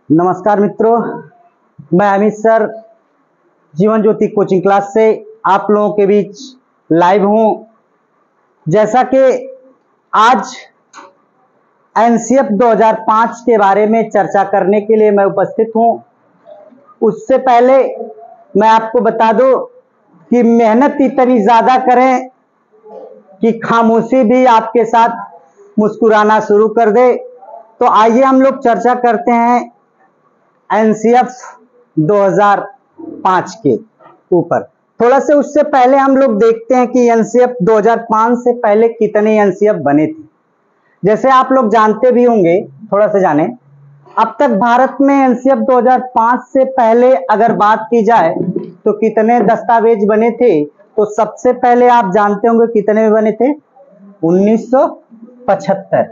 नमस्कार मित्रों, मैं Amit sir Jeevan Jyoti coaching class से आप लोगों के बीच लाइव हूं। जैसा कि आज एनसीएफ 2005 के बारे में चर्चा करने के लिए मैं उपस्थित हूं, उससे पहले मैं आपको बता दूं कि मेहनत इतनी ज्यादा करें कि खामोशी भी आपके साथ मुस्कुराना शुरू कर दे। तो आइए हम लोग चर्चा करते हैं एनसीएफ 2005 के ऊपर। थोड़ा से उससे पहले हम लोग देखते हैं कि एनसीएफ 2005 से पहले कितने एनसीएफ बने थे। जैसे आप लोग जानते भी होंगे, थोड़ा सा जाने, अब तक भारत में एनसीएफ 2005 से पहले अगर बात की जाए तो कितने दस्तावेज बने थे। तो सबसे पहले आप जानते होंगे कितने बने थे, 1975।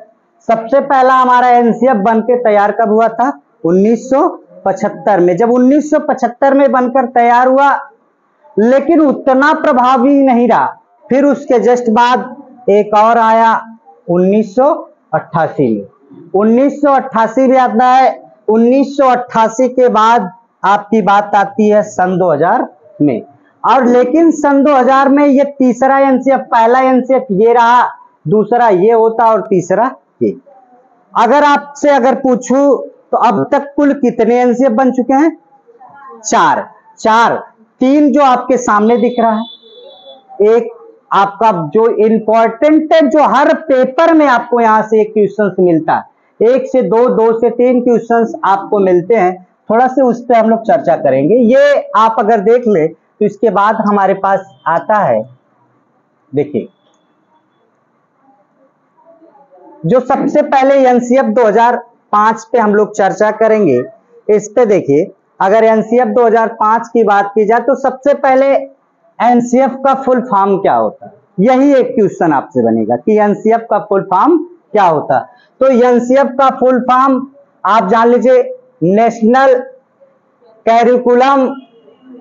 सबसे पहला हमारा एनसीएफ बनकर तैयार कब हुआ था, 1975 में। जब 1975 में बनकर तैयार हुआ, लेकिन उतना प्रभावी नहीं रहा। फिर उसके जस्ट बाद एक और आया 1988 में। 1988 भी आता है। 1988 के बाद आपकी बात आती है सन 2000 में। और लेकिन सन 2000 में ये तीसरा एनसीएफ, पहला एनसीएफ ये रहा, दूसरा ये होता और तीसरा ये। अगर आपसे अगर पूछूं तो अब तक कुल कितने एनसीएफ बन चुके हैं, चार। तीन जो आपके सामने दिख रहा है, एक आपका जो इंपॉर्टेंट है, जो हर पेपर में आपको यहां से एक क्वेश्चन मिलता है, 1 से 2, 2 से 3 क्वेश्चंस आपको मिलते हैं। थोड़ा से उस पर हम लोग चर्चा करेंगे। ये आप अगर देख ले तो इसके बाद हमारे पास आता है, देखिए, जो सबसे पहले एनसीएफ 2005 पे हम लोग चर्चा करेंगे। इस पे देखिए, अगर एनसीएफ 2005 की बात की जाए तो सबसे पहले एनसीएफ का फुल फॉर्म क्या होता है, यही एक क्वेश्चन आपसे बनेगा कि एनसीएफ का फुल फॉर्म क्या होता है। तो एनसीएफ का फुल फॉर्म आप जान लीजिए, नेशनल कैरिकुलम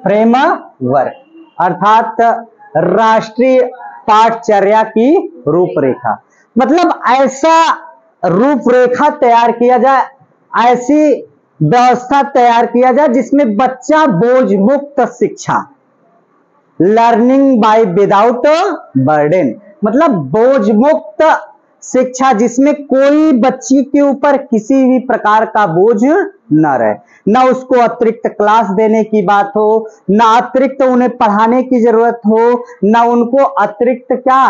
फ्रेमवर्क, अर्थात राष्ट्रीय पाठचर्या की रूपरेखा। मतलब ऐसा रूपरेखा तैयार किया जाए, ऐसी व्यवस्था तैयार किया जाए जिसमें बच्चा बोझ मुक्त शिक्षा, लर्निंग बाय विदाउट बर्डन, मतलब बोझ मुक्त शिक्षा जिसमें कोई बच्ची के ऊपर किसी भी प्रकार का बोझ न रहे, न उसको अतिरिक्त क्लास देने की बात हो, न अतिरिक्त उन्हें पढ़ाने की जरूरत हो, न उनको अतिरिक्त क्या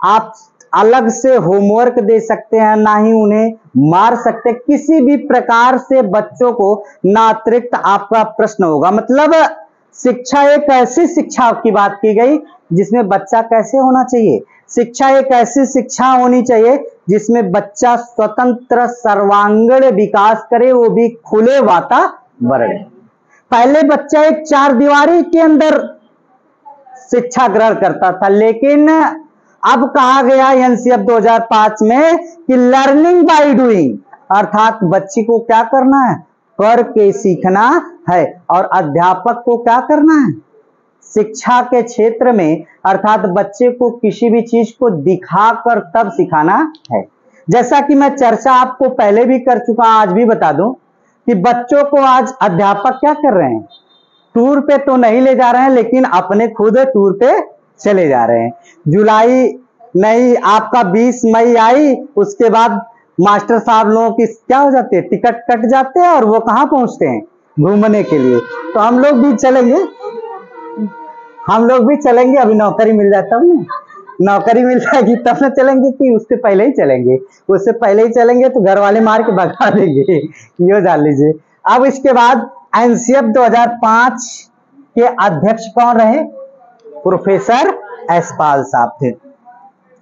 आप अलग से होमवर्क दे सकते हैं, ना ही उन्हें मार सकते। किसी भी प्रकार से बच्चों को ना अतिरिक्त आपका प्रश्न होगा। मतलब शिक्षा एक ऐसी शिक्षा की बात की गई जिसमें बच्चा कैसे होना चाहिए, शिक्षा एक ऐसी शिक्षा होनी चाहिए जिसमें बच्चा स्वतंत्र सर्वांगीण विकास करे, वो भी खुले वातावरण। पहले बच्चा एक 4 दीवारी के अंदर शिक्षा ग्रहण करता था, लेकिन अब कहा गया एनसीएफ 2005 में कि लर्निंग बाय डूइंग, अर्थात बच्ची को क्या करना है, करके सीखना है। और अध्यापक को क्या करना है, शिक्षा के क्षेत्र में, अर्थात बच्चे को किसी भी चीज को दिखाकर तब सिखाना है। जैसा कि मैं चर्चा आपको पहले भी कर चुका, आज भी बता दूं कि बच्चों को आज अध्यापक क्या कर रहे हैं, टूर पे तो नहीं ले जा रहे हैं, लेकिन अपने खुद टूर पे चले जा रहे हैं। जुलाई नहीं, आपका 20 मई आई, उसके बाद मास्टर साहब लोगों की क्या हो जाती है, टिकट कट जाते हैं और वो कहाँ पहुंचते हैं, घूमने के लिए। तो हम लोग भी चलेंगे, अभी नौकरी मिल जाता है, नौकरी मिल जाएगी तब ना चलेंगे कि उससे पहले ही चलेंगे, उससे पहले ही चलेंगे तो घर वाले मार के भगा देंगे, ये जान लीजिए। अब इसके बाद एनसीएफ 2005 के अध्यक्ष कौन रहे, प्रोफेसर यशपाल साहब थे।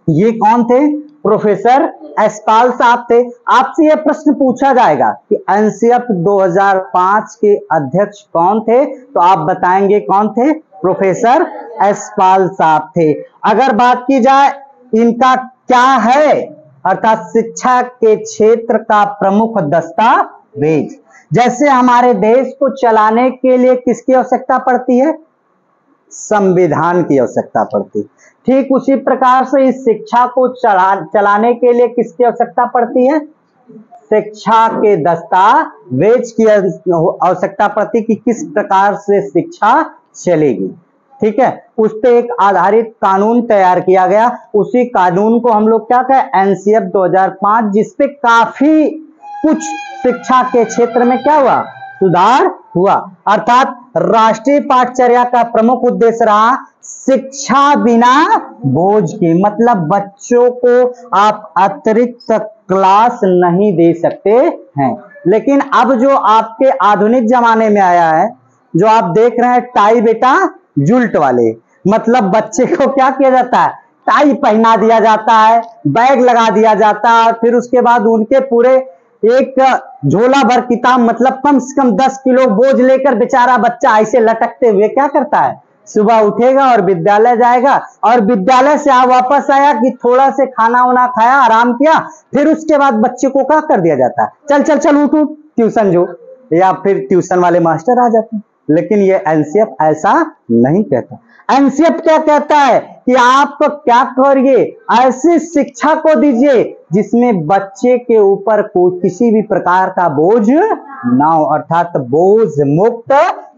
ये कौन थे, प्रोफेसर यशपाल साहब थे। आपसे यह प्रश्न पूछा जाएगा कि एनसीएफ 2005 के अध्यक्ष कौन थे, तो आप बताएंगे कौन थे, प्रोफेसर यशपाल साहब थे। अगर बात की जाए इनका क्या है, अर्थात शिक्षा के क्षेत्र का प्रमुख दस्तावेज। जैसे हमारे देश को चलाने के लिए किसकी आवश्यकता पड़ती है, संविधान की आवश्यकता पड़ती, ठीक उसी प्रकार से इस शिक्षा को चलाने के लिए किसकी आवश्यकता पड़ती है, शिक्षा के दस्तावेज की आवश्यकता पड़ती कि किस प्रकार से शिक्षा चलेगी। ठीक है, उस पे एक आधारित कानून तैयार किया गया। उसी कानून को हम लोग क्या कहें, एनसीएफ 2005, जिसपे काफी कुछ शिक्षा के क्षेत्र में क्या हुआ, सुधार हुआ। अर्थात राष्ट्रीय पाठचर्या का प्रमुख उद्देश्य रहा शिक्षा बिना बोझ के, मतलब बच्चों को आप अतिरिक्त क्लास नहीं दे सकते हैं। लेकिन अब जो आपके आधुनिक जमाने में आया है, जो आप देख रहे हैं टाई बेटा जुल्ट वाले, मतलब बच्चे को क्या किया जाता है, टाई पहना दिया जाता है, बैग लगा दिया जाता है, और फिर उसके बाद उनके पूरे एक झोला भर किताब, मतलब कम से कम 10 किलो बोझ लेकर बेचारा बच्चा ऐसे लटकते हुए क्या करता है, सुबह उठेगा और विद्यालय जाएगा, और विद्यालय से वापस आया कि थोड़ा से खाना वाना खाया, आराम किया, फिर उसके बाद बच्चे को क्या कर दिया जाता है, चल चल चल उठ उठ ट्यूशन जो, या फिर ट्यूशन वाले मास्टर आ जाते हैं। लेकिन ये एनसीएफ ऐसा नहीं कहता। एनसीएफ क्या कहता है कि आप क्या करिए, ऐसी शिक्षा को दीजिए जिसमें बच्चे के ऊपर कोई किसी भी प्रकार का बोझ ना हो, अर्थात बोझ मुक्त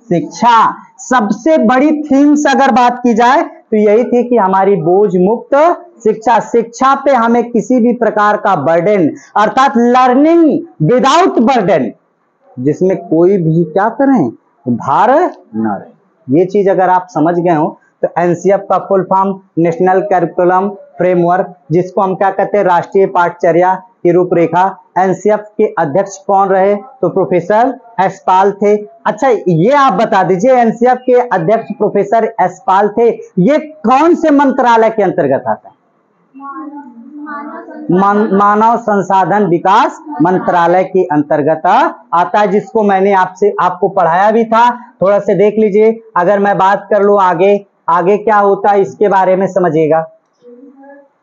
शिक्षा। सबसे बड़ी थीम्स अगर बात की जाए तो यही थी कि हमारी बोझ मुक्त शिक्षा, शिक्षा पे हमें किसी भी प्रकार का बर्डन, अर्थात लर्निंग विदाउट बर्डन, जिसमें कोई भी क्या करें, भार न रहे। ये चीज अगर आप समझ गए हो तो एनसीएफ का full form national curriculum framework, जिसको हम क्या कहते हैं, राष्ट्रीय पाठचर्या की रूपरेखा। एनसीएफ के अध्यक्ष कौन रहे, तो प्रोफेसर एसपाल थे। अच्छा ये आप बता दीजिए, एनसीएफ के अध्यक्ष प्रोफेसर एसपाल थे, ये कौन से मंत्रालय के अंतर्गत आता है, मानव संसाधन विकास मंत्रालय के अंतर्गत आता है, जिसको मैंने आपको पढ़ाया भी था, थोड़ा से देख लीजिए। अगर मैं बात कर लूं आगे क्या होता है इसके बारे में समझिएगा।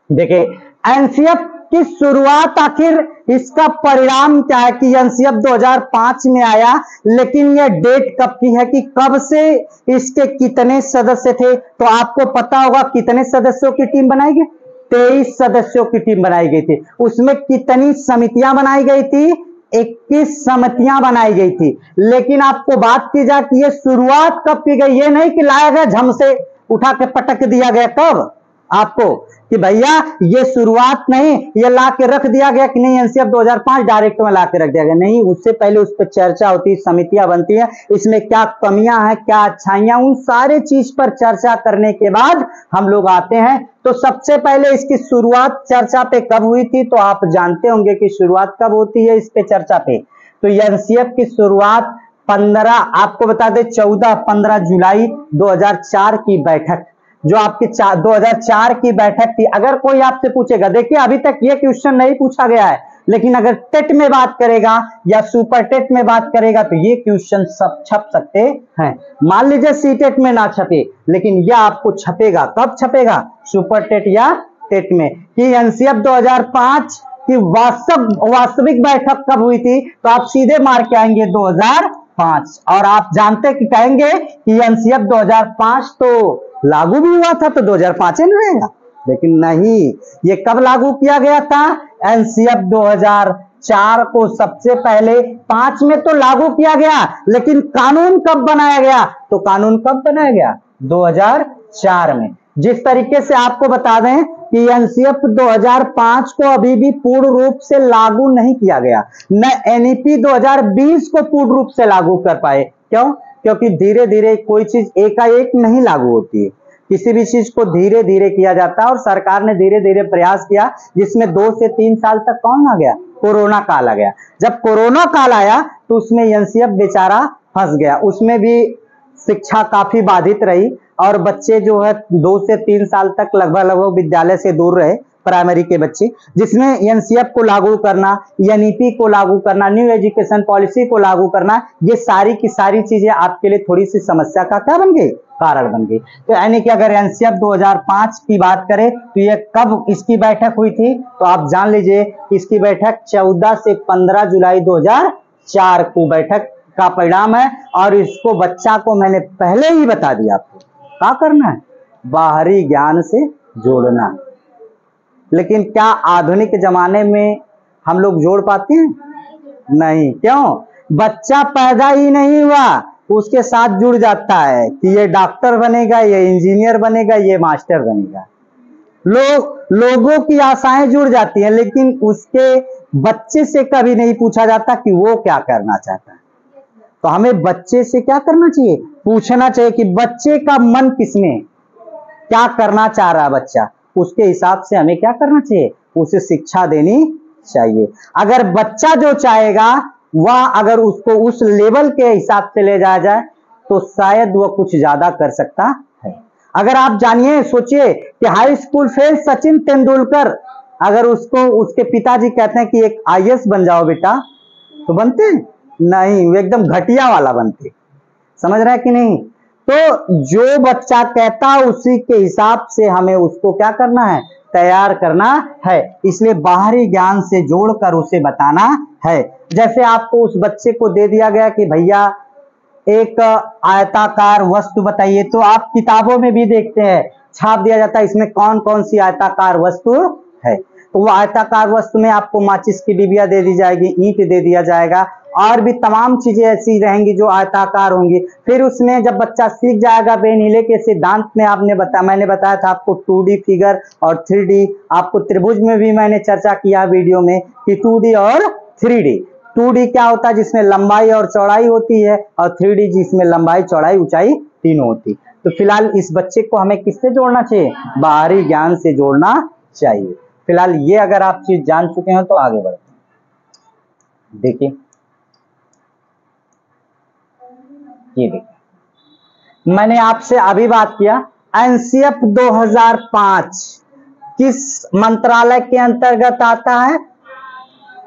देखिए एनसीएफ की शुरुआत, आखिर इसका परिणाम क्या है कि एनसीएफ 2005 में आया, लेकिन यह डेट कब की है कि कब से इसके कितने सदस्य थे, तो आपको पता होगा कितने सदस्यों की टीम बनाई गई, 23 सदस्यों की टीम बनाई गई थी। उसमें कितनी समितियां बनाई गई थी, 21 समितियां बनाई गई थी। लेकिन आपको बात की जाए कि ये शुरुआत कब की गई, ये नहीं कि लाया गया झम से उठा के पटक दिया गया, कब आपको कि भैया ये शुरुआत नहीं, ये ला के रख दिया गया कि नहीं एनसीएफ 2005 डायरेक्ट में ला के रख दिया गया, नहीं, उससे पहले उस पर चर्चा होती है, समितियां बनती है, इसमें क्या कमियां हैं, क्या अच्छाइयां, उन सारे चीज पर चर्चा करने के बाद हम लोग आते हैं। तो सबसे पहले इसकी शुरुआत चर्चा पे कब हुई थी, तो आप जानते होंगे कि शुरुआत कब होती है इस पे चर्चा पे, तो एनसीएफ की शुरुआत 15, आपको बता दें 14-15 जुलाई 2004 की बैठक, जो आपकी 2004 की बैठक थी। अगर कोई आपसे पूछेगा, देखिए अभी तक ये क्वेश्चन नहीं पूछा गया है, लेकिन अगर टेट में बात करेगा या सुपर टेट में बात करेगा तो ये क्वेश्चन सब छप सकते हैं। मान लीजिए सीटेट में ना छपे, लेकिन यह आपको छपेगा, कब छपेगा, सुपर टेट या टेट में, कि एनसीएफ 2005 की वास्तविक बैठक कब हुई थी, तो आप सीधे मार के आएंगे 2005, और आप जानते कि कहेंगे कि एनसीएफ 2005 तो लागू भी हुआ था, तो 2005 नहीं रहेगा, लेकिन नहीं, ये कब लागू किया गया था, एनसीएफ 2004 को सबसे पहले, 5 में तो लागू किया गया, लेकिन कानून कब बनाया गया, तो कानून कब बनाया गया, 2004 में। जिस तरीके से आपको बता दें कि एनसीएफ 2005 को अभी भी पूर्ण रूप से लागू नहीं किया गया, न एनईपी 2020 को पूर्ण रूप से लागू कर पाए। क्यों? क्योंकि धीरे धीरे कोई चीज एकाएक नहीं लागू होती है, किसी भी चीज को धीरे धीरे किया जाता है, और सरकार ने धीरे धीरे प्रयास किया, जिसमें 2 से 3 साल तक कौन आ गया, कोरोना काल आ गया। जब कोरोना काल आया तो उसमें एनसीएफ बेचारा फंस गया, उसमें भी शिक्षा काफी बाधित रही, और बच्चे जो है 2 से 3 साल तक लगभग विद्यालय से दूर रहे, प्राइमरी के बच्चे, जिसमें एनसीएफ को लागू करना, एनईपी को लागू करना, न्यू एजुकेशन पॉलिसी को लागू करना, ये सारी की सारी चीजें आपके लिए थोड़ी सी समस्या का क्या बन गई, कारण बन गई। तो यानी कि अगर एनसीएफ 2005 की बात करें तो ये कब इसकी बैठक हुई थी, तो आप जान लीजिए इसकी बैठक 14 से 15 जुलाई 2004 को बैठक का परिणाम है, और इसको बच्चा को मैंने पहले ही बता दिया, आपको क्या करना है, बाहरी ज्ञान से जोड़ना। लेकिन क्या आधुनिक जमाने में हम लोग जोड़ पाते हैं? नहीं। क्यों? बच्चा पैदा ही नहीं हुआ, उसके साथ जुड़ जाता है कि ये डॉक्टर बनेगा, ये इंजीनियर बनेगा, ये मास्टर बनेगा। लोगों की आशाएं जुड़ जाती हैं, लेकिन उसके बच्चे से कभी नहीं पूछा जाता कि वो क्या करना चाहता है। तो हमें बच्चे से क्या करना चाहिए? पूछना चाहिए कि बच्चे का मन किसमें, क्या करना चाह रहा है बच्चा, उसके हिसाब से हमें क्या करना चाहिए? उसे शिक्षा देनी चाहिए। अगर बच्चा जो चाहेगा वह अगर उसको उस लेवल के हिसाब से ले जाया जाए तो शायद वह कुछ ज्यादा कर सकता है। अगर आप जानिए, सोचिए कि high school fail Sachin Tendulkar, अगर उसको उसके पिताजी कहते हैं कि एक IAS बन जाओ बेटा, तो बनते नहीं, वो एकदम घटिया वाला बनते। समझ रहा है कि नहीं? तो जो बच्चा कहता है उसी के हिसाब से हमें उसको क्या करना है? तैयार करना है। इसलिए बाहरी ज्ञान से जोड़कर उसे बताना है। जैसे आपको उस बच्चे को दे दिया गया कि भैया एक आयताकार वस्तु बताइए, तो आप किताबों में भी देखते हैं, छाप दिया जाता है इसमें कौन कौन सी आयताकार वस्तु है। तो वो आयताकार वस्तु में आपको माचिस की डिबिया दे दी जाएगी, ईंट दे दिया जाएगा, और भी तमाम चीजें ऐसी रहेंगी जो आयताकार होंगी। फिर उसमें जब बच्चा सीख जाएगा बेनीले के सिद्धांत में, मैंने बताया था आपको 2D फिगर और 3D, आपको त्रिभुज में भी मैंने चर्चा किया वीडियो में कि 2D और 3D। 2D क्या होता है? जिसमें लंबाई और चौड़ाई होती है, और 3D जिसमें लंबाई चौड़ाई ऊंचाई तीनों होती। तो फिलहाल इस बच्चे को हमें किससे जोड़ना चाहिए? बाहरी ज्ञान से जोड़ना चाहिए। फिलहाल ये अगर आप चीज जान चुके हैं तो आगे बढ़ते हैं। देखिए, ये देखिए, मैंने आपसे अभी बात किया NCF 2005 किस मंत्रालय के अंतर्गत आता है?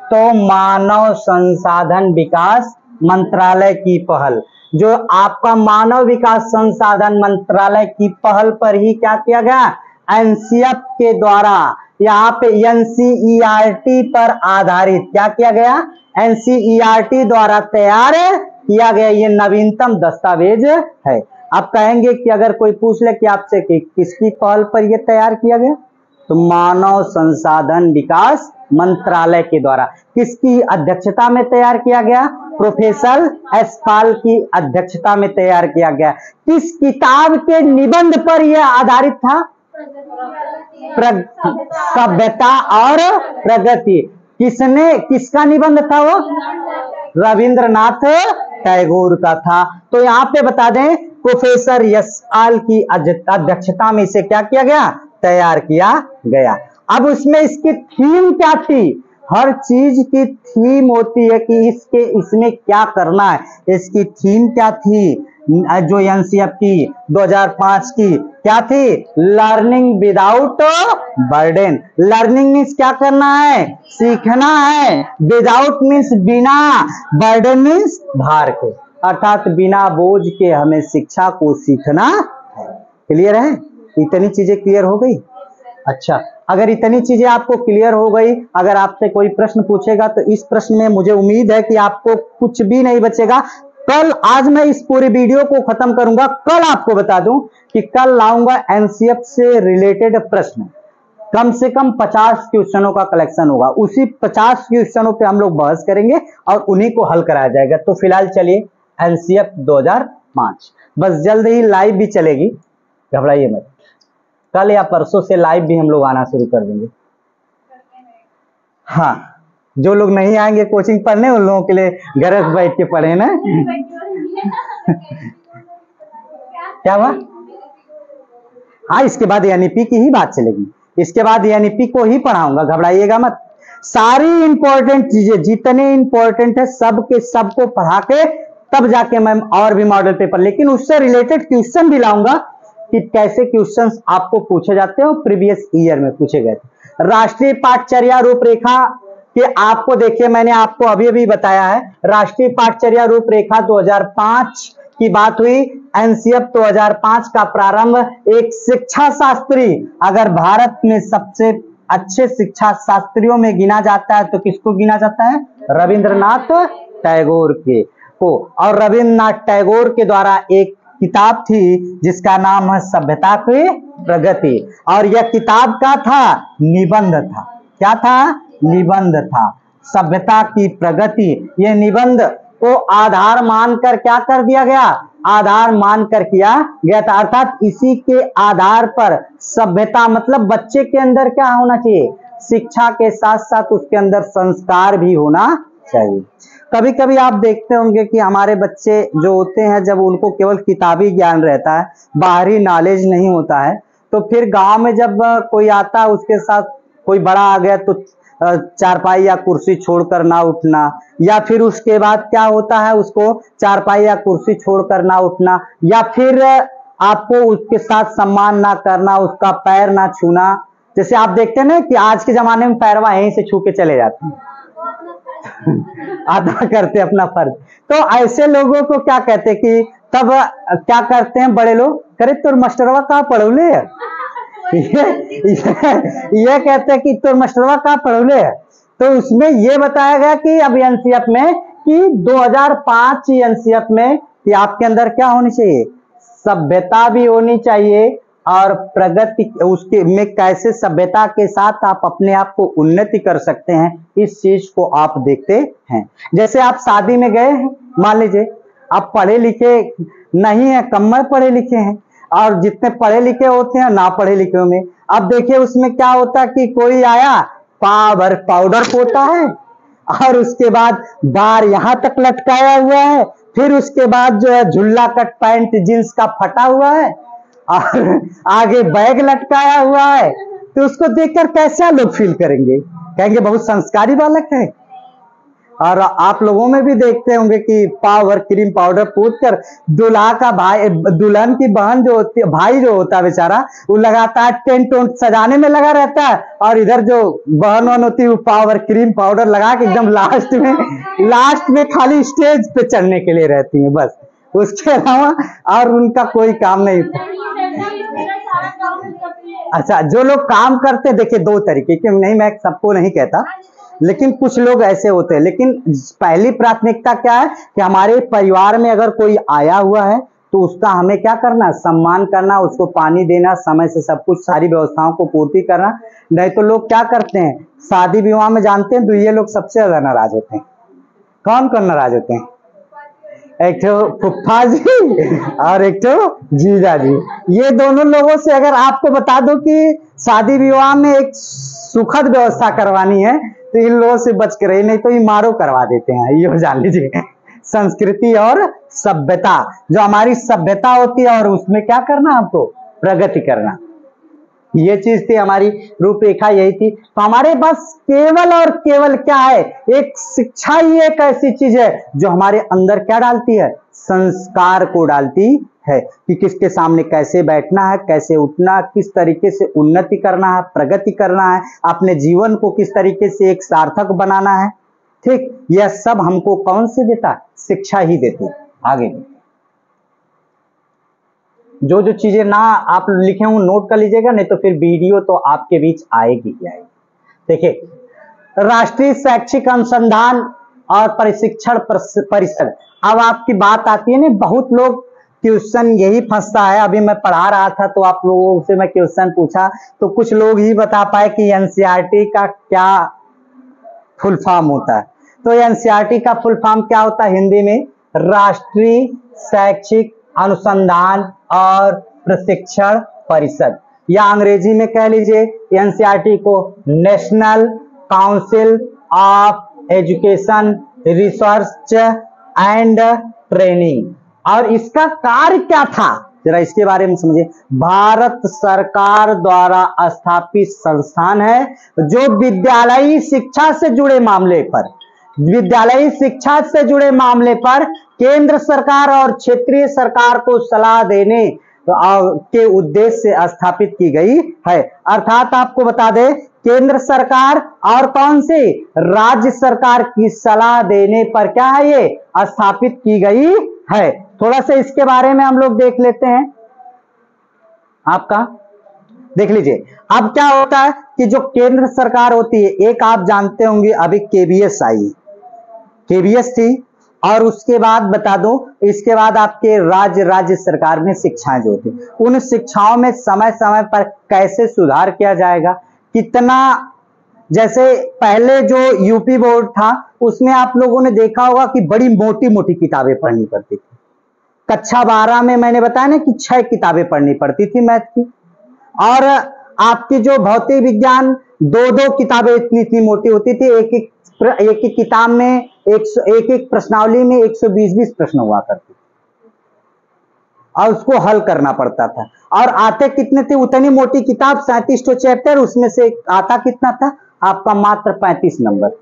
तो मानव संसाधन विकास मंत्रालय की पहल, जो आपका मानव विकास संसाधन मंत्रालय की पहल पर ही क्या किया गया? NCF के द्वारा, यहाँ पे NCERT पर आधारित क्या किया गया? NCERT द्वारा तैयार किया गया ये नवीनतम दस्तावेज है। आप कहेंगे कि अगर कोई पूछ ले कि आपसे कि किसकी पहल पर यह तैयार किया गया, तो मानव संसाधन विकास मंत्रालय के द्वारा। किसकी अध्यक्षता में तैयार किया गया? प्रोफेसर एस पाल की अध्यक्षता में तैयार किया गया। किस किताब के निबंध पर यह आधारित था? सभ्यता और प्रगति। किसका निबंध था वो? रविंद्रनाथ टैगोर का था। तो यहाँ पे बता दें, प्रोफेसर एस पाल की अध्यक्षता में इसे क्या किया गया? तैयार किया गया। अब उसमें इसकी थीम क्या थी? हर चीज की थीम होती है कि इसमें क्या करना है। इसकी थीम क्या थी? जो NCF की 2005 की क्या थी? Learning without burden. Learning means क्या करना है? सीखना है। विदाउट मीन्स बिना, बर्डन मीन्स भार के, अर्थात बिना बोझ के हमें शिक्षा को सीखना है। क्लियर है? इतनी चीजें क्लियर हो गई? अच्छा, अगर इतनी चीजें आपको क्लियर हो गई, अगर आपसे कोई प्रश्न पूछेगा तो इस प्रश्न में मुझे उम्मीद है कि आपको कुछ भी नहीं बचेगा। कल, आज मैं इस पूरी वीडियो को खत्म करूंगा, कल आपको बता दूं कि कल लाऊंगा NCF से रिलेटेड प्रश्न, कम से कम 50 क्वेश्चनों का कलेक्शन होगा। उसी 50 क्वेश्चनों पे हम लोग बहस करेंगे और उन्हीं को हल कराया जाएगा। तो फिलहाल चलिए, NCF 2005 बस जल्द ही लाइव भी चलेगी, घबराइए मत। कल या परसों से लाइव भी हम लोग आना शुरू कर देंगे। हाँ, जो लोग नहीं आएंगे कोचिंग पढ़ने, उन लोगों के लिए घर बैठ के पढ़े ना। क्या हुआ? हाँ, इसके बाद NEP की ही बात चलेगी। इसके बाद NEP को ही पढ़ाऊंगा, घबराइएगा मत। सारी इंपॉर्टेंट चीजें जितने इंपॉर्टेंट है सबके सबको पढ़ा के तब जाके मैं और भी मॉडल पेपर, लेकिन उससे रिलेटेड क्वेश्चन भी लाऊंगा कि कैसे क्वेश्चंस आपको पूछे जाते हैं और प्रीवियस ईयर में पूछे गए थे। राष्ट्रीय पाठचर्या रूपरेखा कि आपको देखिए, मैंने आपको अभी बताया है, राष्ट्रीय पाठचर्या रूपरेखा 2005 की बात हुई। NCF 2005 का प्रारंभ एक शिक्षा शास्त्री, अगर भारत में सबसे अच्छे शिक्षा शास्त्रियों में गिना जाता है तो किसको गिना जाता है? रविंद्रनाथ टैगोर के को। और रविंद्रनाथ टैगोर के द्वारा एक किताब थी जिसका नाम है सभ्यता की प्रगति, और यह किताब का था? निबंध था। क्या था? निबंध था। सभ्यता की प्रगति, ये निबंध को आधार मानकर क्या कर दिया गया, आधार मानकर किया गया था। अर्थात इसी के आधार पर सभ्यता, मतलब बच्चे के अंदर क्या होना चाहिए, शिक्षा के साथ साथ उसके अंदर संस्कार भी होना चाहिए। कभी कभी आप देखते होंगे कि हमारे बच्चे जो होते हैं, जब उनको केवल किताबी ज्ञान रहता है, बाहरी नॉलेज नहीं होता है, तो फिर गांव में जब कोई आता है उसके साथ कोई बड़ा आ गया तो चारपाई या कुर्सी छोड़कर ना उठना, या फिर उसके बाद क्या होता है, उसको चारपाई या कुर्सी छोड़कर ना उठना, या फिर आपको उसके साथ सम्मान ना करना, उसका पैर ना छूना। जैसे आप देखते हैं ना कि आज के जमाने में पैरवा यहीं से छू के चले जाते हैं अदा करते अपना फर्ज। तो ऐसे लोगों को क्या कहते हैं कि तब क्या करते हैं बड़े लोग, करे तो मास्टरवा कहाँ पढ़ौले है, ये कहते हैं कि तो मास्टरवा कहाँ पढ़ौले है। तो उसमें ये बताया गया कि अब एनसीएफ में कि 2005 एनसीएफ में कि आपके अंदर क्या होनी चाहिए, सभ्यता भी होनी चाहिए, और प्रगति उसके में कैसे सभ्यता के साथ आप अपने आप को उन्नति कर सकते हैं, इस चीज को आप देखते हैं। जैसे आप शादी में गए हैं, मान लीजिए आप पढ़े लिखे नहीं है, कम पढ़े लिखे हैं, और जितने पढ़े लिखे होते हैं ना पढ़े लिखे में, अब देखिए उसमें क्या होता है कि कोई आया पाउडर पोता है, और उसके बाद बार यहां तक लटकाया हुआ है, फिर उसके बाद जो है झुल्ला कट पैंट जींस का फटा हुआ है, और आगे बैग लटकाया हुआ है, तो उसको देखकर कैसा लोग फील करेंगे, कहेंगे बहुत संस्कारी बालक है। और आप लोगों में भी देखते होंगे कि पावर क्रीम पाउडर पूछ कर दूल्हा का भाई, दुल्हन की बहन जो होती है, भाई जो होता है बेचारा, वो लगातार टेंट वेंट सजाने में लगा रहता है, और इधर जो बहन वन होती है वो पावर क्रीम पाउडर लगा के एकदम लास्ट में खाली स्टेज पे चढ़ने के लिए रहती है, बस उसके अलावा और उनका कोई काम नहीं। अच्छा, जो लोग काम करते, देखिए दो तरीके के, नहीं मैं सबको नहीं कहता, लेकिन कुछ लोग ऐसे होते हैं। लेकिन पहली प्राथमिकता क्या है कि हमारे परिवार में अगर कोई आया हुआ है तो उसका हमें क्या करना, सम्मान करना, उसको पानी देना, समय से सब कुछ सारी व्यवस्थाओं को पूर्ति करना। नहीं तो लोग क्या करते हैं, शादी विवाह में जानते हैं तो ये लोग सबसे ज्यादा नाराज होते हैं। कौन कौन नाराज होते हैं, एक तो फुफ्फा जी और एक तो जीजा जी। ये दोनों लोगों से अगर आपको बता दो कि शादी विवाह में एक सुखद व्यवस्था करवानी है तो इन लोगों से बच के रही, नहीं तो ये मारो करवा देते हैं, ये जान लीजिए। संस्कृति और सभ्यता, जो हमारी सभ्यता होती है और उसमें क्या करना, आपको प्रगति करना, ये चीज थी हमारी रूपरेखा, यही थी। तो हमारे पास केवल और केवल क्या है, एक शिक्षा ही एक ऐसी चीज है जो हमारे अंदर क्या डालती है, संस्कार को डालती है कि किसके सामने कैसे बैठना है, कैसे उठना, किस तरीके से उन्नति करना है, प्रगति करना है, अपने जीवन को किस तरीके से एक सार्थक बनाना है। ठीक, यह सब हमको कौन से देता है, शिक्षा ही देती है। आगे जो जो चीजें ना आप लिखे हूं नोट कर लीजिएगा, नहीं तो फिर वीडियो तो आपके बीच आएगी ही आएगी। देखिए, राष्ट्रीय शैक्षिक अनुसंधान और प्रशिक्षण परिषद, अब आपकी बात आती है ना, बहुत लोग क्वेश्चन यही फंसता है। अभी मैं पढ़ा रहा था तो आप लोगों से मैं क्वेश्चन पूछा तो कुछ लोग ही बता पाए कि एनसीईआरटी का क्या फुल फॉर्म होता है। तो एनसीईआरटी का फुल फॉर्म क्या होता है हिंदी में, राष्ट्रीय शैक्षिक अनुसंधान और प्रशिक्षण परिषद, या अंग्रेजी में कह लीजिए एनसीईआरटी को national council of education research and training. और इसका कार्य क्या था, जरा इसके बारे में समझिए। भारत सरकार द्वारा स्थापित संस्थान है जो विद्यालयी शिक्षा से जुड़े मामले पर, विद्यालयी शिक्षा से जुड़े मामले पर केंद्र सरकार और क्षेत्रीय सरकार को सलाह देने के उद्देश्य से स्थापित की गई है। अर्थात आपको बता दें, केंद्र सरकार और कौन सी, राज्य सरकार की सलाह देने पर क्या है, ये स्थापित की गई है। थोड़ा सा इसके बारे में हम लोग देख लेते हैं, आपका देख लीजिए। अब क्या होता है कि जो केंद्र सरकार होती है, एक आप जानते होंगे अभी केबीएस आई, केबीएस थी, और उसके बाद बता दो, इसके बाद आपके राज्य सरकार में शिक्षाएं जो होती, उन शिक्षाओं में समय समय पर कैसे सुधार किया जाएगा, कितना जैसे पहले जो यूपी बोर्ड था उसमें आप लोगों ने देखा होगा कि बड़ी मोटी मोटी किताबें पढ़नी पड़ती थी। कक्षा 12 में मैंने बताया ना कि 6 किताबें पढ़नी पड़ती थी मैथ की, और आपकी जो भौतिक विज्ञान 2-2 किताबें इतनी इतनी मोटी होती थी। एक एक किताब में एक एक प्रश्नावली में 120-20 प्रश्न हुआ करते और उसको हल करना पड़ता था। और आते कितने थे? उतनी मोटी किताब 37 तो चैप्टर, उसमें से आता कितना था आपका? मात्र 35 नंबर।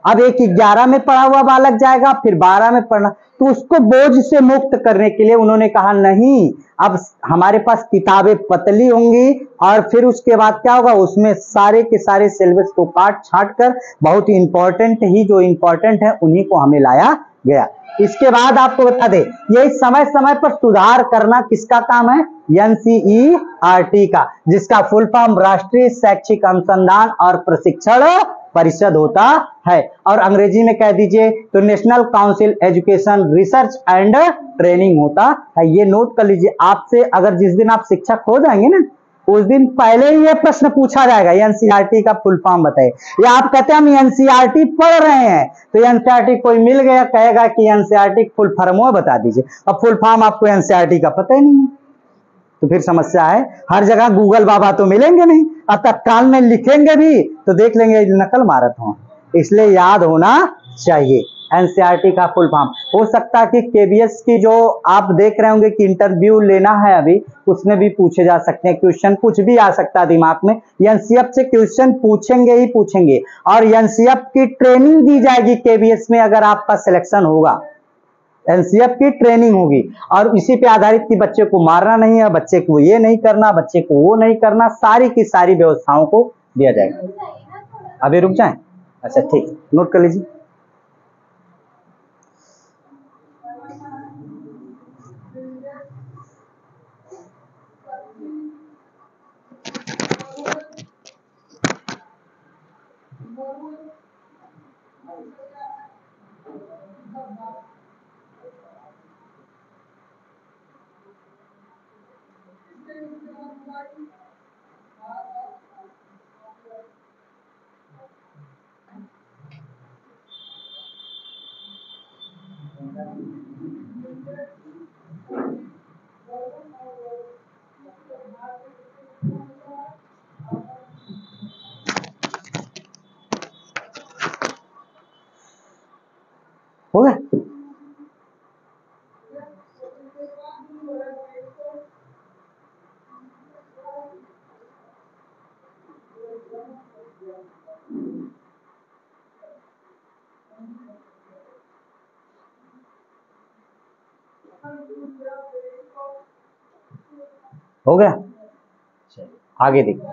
अब एक 11 में पढ़ा हुआ बालक जाएगा, फिर 12 में पढ़ना, तो उसको बोझ से मुक्त करने के लिए उन्होंने कहा नहीं, अब हमारे पास किताबें पतली होंगी और फिर उसके बाद क्या होगा, उसमें सारे के सारे सिलेबस को काट छाट कर बहुत इंपॉर्टेंट ही जो इंपॉर्टेंट है उन्हीं को हमें लाया गया। इसके बाद आपको बता दे, यही समय समय पर सुधार करना किसका काम है? एनसीईआरटी का, जिसका फुल फॉर्म राष्ट्रीय शैक्षिक अनुसंधान और प्रशिक्षण परिषद होता है, और अंग्रेजी में कह दीजिए तो national council education research and training होता है। ये नोट कर लीजिए, आपसे अगर जिस दिन आप शिक्षक हो जाएंगे ना, उस दिन पहले ही ये प्रश्न पूछा जाएगा, एनसीईआरटी का फुल फॉर्म बताइए। या आप कहते हैं हम एनसीईआरटी पढ़ रहे हैं, तो एनसीईआरटी कोई मिल गया कहेगा कि एनसीईआरटी फुल फॉर्म बता दीजिए, अब फुल फॉर्म आपको एनसीईआरटी का पता ही नहीं है, तो फिर समस्या है। हर जगह गूगल बाबा तो मिलेंगे नहीं, अब तत्काल में लिखेंगे भी तो देख लेंगे नकल मारत हो, इसलिए याद होना चाहिए एनसीईआरटी का फुल फॉर्म। हो सकता है कि केबीएस की जो आप देख रहे होंगे कि इंटरव्यू लेना है अभी, उसमें भी पूछे जा सकते हैं क्वेश्चन, कुछ भी आ सकता है दिमाग में। एनसीएफ से क्वेश्चन पूछेंगे ही पूछेंगे, और एनसीएफ की ट्रेनिंग दी जाएगी केबीएस में अगर आपका सिलेक्शन होगा। एनसीएफ की ट्रेनिंग होगी और इसी पे आधारित कि बच्चे को मारना नहीं है, बच्चे को ये नहीं करना, बच्चे को वो नहीं करना, सारी की सारी व्यवस्थाओं को दिया जाएगा। अभी रुक जाएं, अच्छा ठीक, नोट कर लीजिए। हो गया? हो गया? आगे देखिए,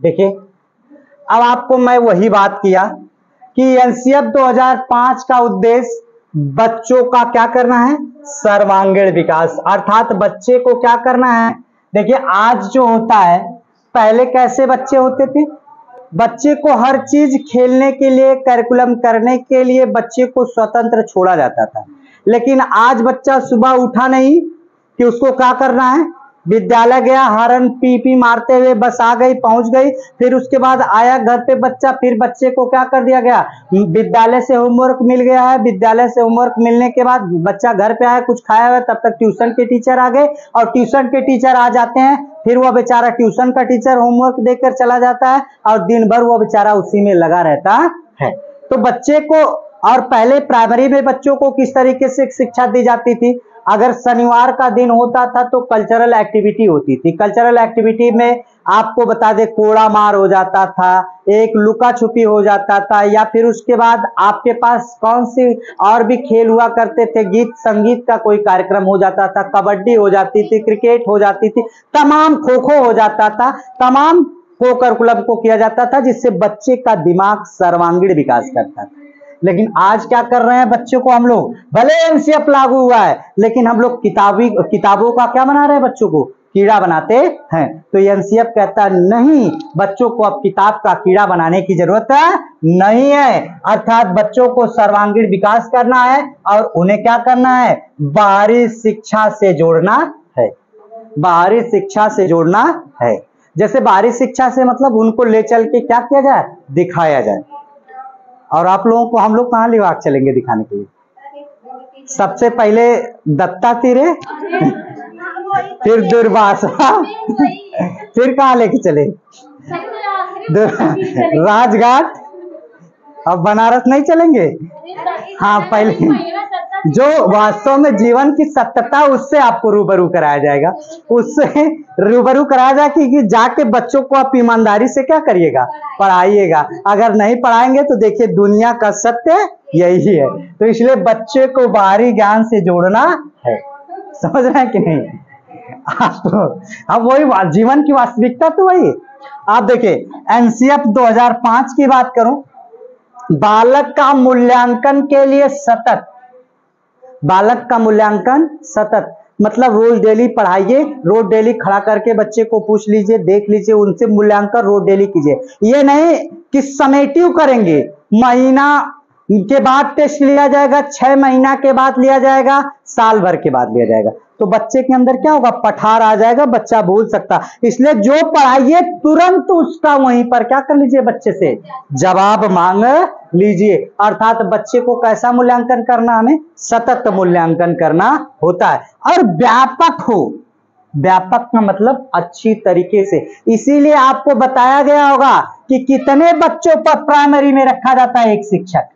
देखिए अब आपको मैं वही बात किया कि एनसीएफ 2005 का उद्देश्य बच्चों का क्या करना है? सर्वांगीण विकास, अर्थात बच्चे को क्या करना है? देखिए आज जो होता है, पहले कैसे बच्चे होते थे? बच्चे को हर चीज खेलने के लिए, करिकुलम करने के लिए बच्चे को स्वतंत्र छोड़ा जाता था, लेकिन आज बच्चा सुबह उठा नहीं कि उसको क्या करना है? विद्यालय गया, हॉर्न पी पी मारते हुए बस आ गई, पहुंच गई, फिर उसके बाद आया घर पे बच्चा, फिर बच्चे को क्या कर दिया गया? विद्यालय से होमवर्क मिल गया है, विद्यालय से होमवर्क मिलने के बाद बच्चा घर पे आया, कुछ खाया हुआ, तब तक ट्यूशन के टीचर आ गए, और ट्यूशन के टीचर आ जाते हैं, फिर वह बेचारा ट्यूशन का टीचर होमवर्क देकर चला जाता है और दिन भर वह बेचारा उसी में लगा रहता है। तो बच्चे को, और पहले प्राइमरी में बच्चों को किस तरीके से शिक्षा दी जाती थी? अगर शनिवार का दिन होता था तो कल्चरल एक्टिविटी होती थी, कल्चरल एक्टिविटी में आपको बता दे कोड़ा मार हो जाता था, एक लुका छुपी हो जाता था, या फिर उसके बाद आपके पास कौन सी और भी खेल हुआ करते थे, गीत संगीत का कोई कार्यक्रम हो जाता था, कबड्डी हो जाती थी, क्रिकेट हो जाती थी, तमाम खो खो हो जाता था, तमाम को करिकुलम को किया जाता था, जिससे बच्चे का दिमाग सर्वांगीण विकास करता था। लेकिन आज क्या कर रहे हैं बच्चों को हम लोग? भले एनसीएफ लागू हुआ है, लेकिन हम लोग किताबों का क्या बना रहे हैं? बच्चों को कीड़ा बनाते हैं। तो एनसीएफ कहता है नहीं, बच्चों को अब किताब का कीड़ा बनाने की जरूरत नहीं है, अर्थात बच्चों को सर्वांगीण विकास करना है और उन्हें क्या करना है? बाहरी शिक्षा से जोड़ना है। बाहरी शिक्षा से जोड़ना है। जैसे बाहरी शिक्षा से मतलब उनको ले चल के क्या किया जाए, दिखाया जाए। और आप लोगों को हम लोग कहाँ लेवाक चलेंगे दिखाने के लिए? सबसे पहले दत्तात्रेय, फिर दुर्वासा, फिर कहाँ लेके चले? राजघाट। अब बनारस नहीं चलेंगे? हाँ, पहले जो वास्तव में जीवन की सत्यता उससे आपको रूबरू कराया जाएगा, उससे रूबरू कराया जाए कि जाके बच्चों को आप ईमानदारी से क्या करिएगा, पढ़ाइएगा। अगर नहीं पढ़ाएंगे तो देखिए दुनिया का सत्य यही है। तो इसलिए बच्चे को बाहरी ज्ञान से जोड़ना है। समझ रहे हैं कि नहीं? अब वही जीवन की वास्तविकता तो वही। आप देखिए एनसीएफ 2005 की बात करूं, बालक का मूल्यांकन के लिए सतत, बालक का मूल्यांकन सतत मतलब रोज डेली पढ़ाइए, रोज डेली खड़ा करके बच्चे को पूछ लीजिए, देख लीजिए, उनसे मूल्यांकन रोज डेली कीजिए। ये नहीं कि समेटिव करेंगे, महीना के बाद टेस्ट लिया जाएगा, 6 महीना के बाद लिया जाएगा, साल भर के बाद लिया जाएगा, तो बच्चे के अंदर क्या होगा, पठार आ जाएगा, बच्चा भूल सकता। इसलिए जो पढ़ाइए तुरंत उसका वहीं पर क्या कर लीजिए, बच्चे से जवाब मांग लीजिए। अर्थात बच्चे को कैसा मूल्यांकन करना, हमें सतत मूल्यांकन करना होता है। और व्यापक हो, व्यापक का मतलब अच्छी तरीके से। इसीलिए आपको बताया गया होगा कि कितने बच्चों पर प्राइमरी में रखा जाता है एक शिक्षक,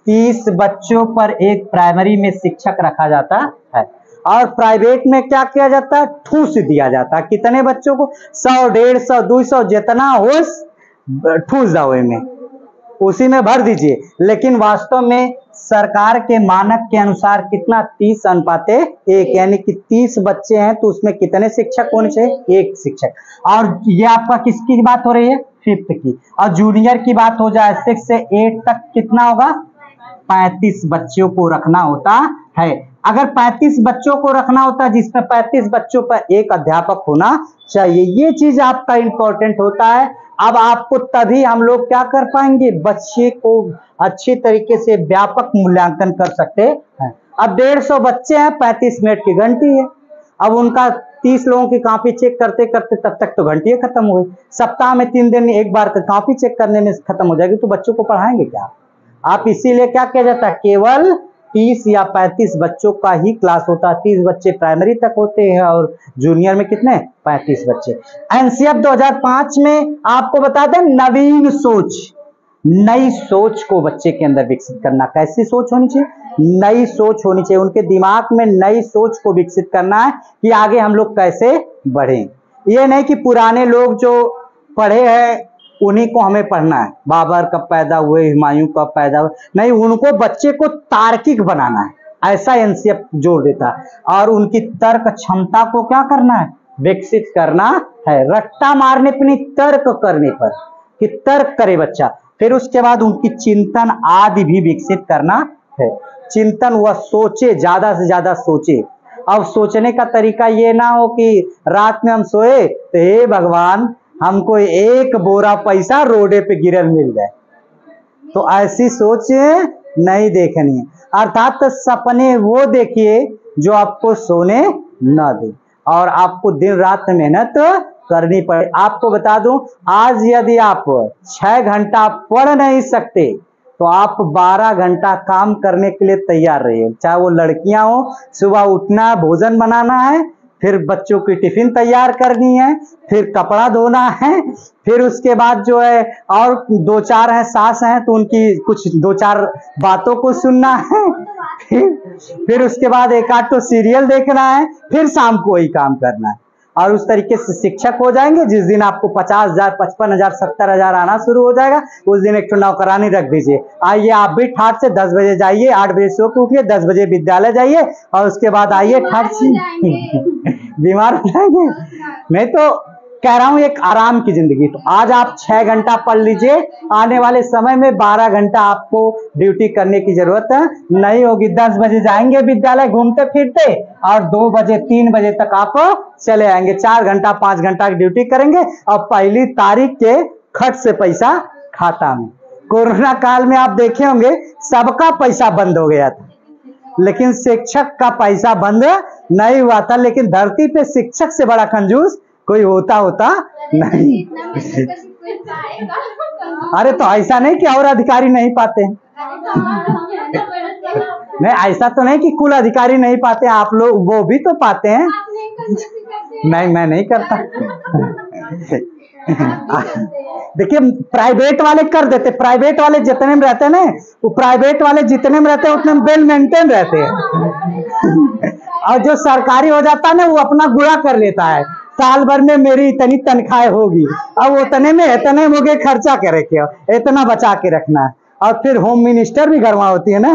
30 बच्चों पर एक प्राइमरी में शिक्षक रखा जाता है। और प्राइवेट में क्या किया जाता है, ठूस दिया जाता है। कितने बच्चों को, 100, 150, 200 जितना हो ठूस दावे में, उसी में भर दीजिए। लेकिन वास्तव में सरकार के मानक के अनुसार कितना, 30:1, यानी कि 30 बच्चे हैं तो उसमें कितने शिक्षक होने चाहिए, एक शिक्षक। और ये आपका किसकी बात हो रही है, 5th की। और जूनियर की बात हो जाए 6 से 8 तक, कितना होगा, 35 बच्चों को रखना होता है। अगर 35 बच्चों को रखना होता है जिसमें 35 बच्चों पर एक अध्यापक होना चाहिए, ये चीज आपका इंपॉर्टेंट होता है। अब आपको तभी हम लोग क्या कर पाएंगे, बच्चे को अच्छी तरीके से व्यापक मूल्यांकन कर सकते हैं। अब 150 बच्चे हैं, 35 मिनट की घंटी है। अब उनका 30 लोगों की कॉपी चेक करते करते तब तक तो घंटी खत्म हो गई। सप्ताह में 3 दिन एक बार कॉपी चेक करने में खत्म हो जाएगी, तो बच्चों को पढ़ाएंगे क्या आप? इसीलिए क्या किया जाता है, केवल 30 या 35 बच्चों का ही क्लास होता है। 30 बच्चे प्राइमरी तक होते हैं और जूनियर में कितने, 35 बच्चे। एनसीएफ 2005 में आपको बता दें, नवीन सोच, नई सोच को बच्चे के अंदर विकसित करना। कैसी सोच होनी चाहिए, नई सोच होनी चाहिए। उनके दिमाग में नई सोच को विकसित करना है कि आगे हम लोग कैसे बढ़ें। ये नहीं कि पुराने लोग जो पढ़े हैं उन्हीं को हमें पढ़ना है, बाबर कब पैदा हुए, हुमायूं कब पैदा हुए, नहीं, उनको बच्चे को तार्किक बनाना है, ऐसा एनसीएफ जोर देता है। और उनकी तर्क क्षमता को क्या करना है, विकसित करना है। रट्टा मारने पर नहीं, तर्क करने पर, कि तर्क करे बच्चा। फिर उसके बाद उनकी चिंतन आदि भी विकसित करना है। चिंतन, वह सोचे, ज्यादा से ज्यादा सोचे। अब सोचने का तरीका ये ना हो कि रात में हम सोए तो हे भगवान हमको 1 बोरा पैसा रोडे पे गिरल मिल जाए, तो ऐसी सोच नहीं देखनी है। अर्थात सपने वो देखिए जो आपको सोने न दे और आपको दिन रात मेहनत करनी पड़े। आपको बता दूं, आज यदि आप 6 घंटा पढ़ नहीं सकते तो आप 12 घंटा काम करने के लिए तैयार रहिए। चाहे वो लड़कियां हो, सुबह उठना, भोजन बनाना है, फिर बच्चों की टिफिन तैयार करनी है, फिर कपड़ा धोना है, फिर उसके बाद जो है और 2-4 हैं सास हैं तो उनकी कुछ 2-4 बातों को सुनना है, फिर उसके बाद 1-8 तो सीरियल देखना है, फिर शाम को वही काम करना है। और उस तरीके से शिक्षक हो जाएंगे। जिस दिन आपको 50,000, 55,000, 70,000 आना शुरू हो जाएगा, उस दिन एक नौकरानी रख दीजिए। आइए आप भी ठाट से 10 बजे जाइए, 8 बजे सो के उठिए, 10 बजे विद्यालय जाइए और उसके बाद आइए ठाट से। बीमार हो जाएंगे। मैं तो कह रहा हूं एक आराम की जिंदगी। तो आज आप 6 घंटा पढ़ लीजिए, आने वाले समय में 12 घंटा आपको ड्यूटी करने की जरूरत नहीं होगी। 10 बजे जाएंगे विद्यालय घूमते फिरते और 2 बजे 3 बजे तक आप चले आएंगे। 4 घंटा 5 घंटा की ड्यूटी करेंगे और पहली तारीख के खट से पैसा खाता में। कोरोना काल में आप देखे होंगे सबका पैसा बंद हो गया था, लेकिन शिक्षक का पैसा बंद नहीं हुआ था, लेकिन धरती पे शिक्षक से बड़ा कंजूस कोई होता नहीं। अरे तो ऐसा नहीं कि और अधिकारी नहीं पाते हैं, नहीं ऐसा तो नहीं कि कुल अधिकारी नहीं पाते, आप लोग वो भी तो पाते हैं। नहीं मैं नहीं करता। देखिए प्राइवेट वाले कर देते, प्राइवेट वाले जितने में रहते हैं ना, वो प्राइवेट वाले जितने में रहते हैं उतने वेल मेंटेन रहते हैं। और जो सरकारी हो जाता है ना, वो अपना गुणा कर लेता है, साल भर में मेरी इतनी तनख्वाह होगी, अब उतने में इतने मुझे खर्चा करे क्या, इतना बचा के रखना है। और फिर होम मिनिस्टर भी घरवा होती है ना,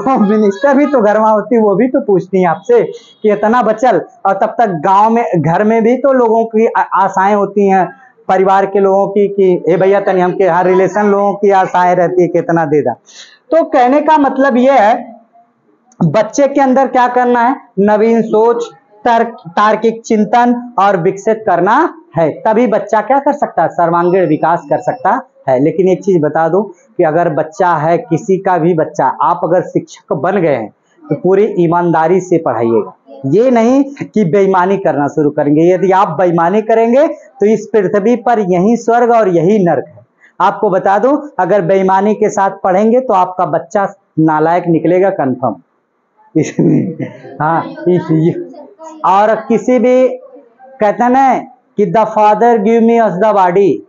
होम मिनिस्टर भी तो घरवा होती है, वो भी तो पूछती है आपसे कि इतना बचल। और तब तक गांव में घर में भी तो लोगों की आशाएं होती हैं, परिवार के लोगों की कि ए भैया तनी हमके, हर रिलेशन लोगों की आशाएं रहती है कितना दे दा। तो कहने का मतलब ये है, बच्चे के अंदर क्या करना है, नवीन सोच, तार्किक चिंतन और विकसित करना है, तभी बच्चा क्या कर सकता है, सर्वांगीण विकास कर सकता है। लेकिन एक चीज बता दूं कि अगर बच्चा है, किसी का भी बच्चा, आप अगर शिक्षक बन गए हैं तो पूरी ईमानदारी से पढ़ाइएगा, ये नहीं कि बेईमानी करना शुरू करेंगे। यदि आप बेईमानी करेंगे तो इस पृथ्वी पर यही स्वर्ग और यही नर्क है। आपको बता दूं, अगर बेईमानी के साथ पढ़ेंगे तो आपका बच्चा नालायक निकलेगा कंफर्म। हाँ, और किसी भी कहते हैं ना कि the father give me us the body,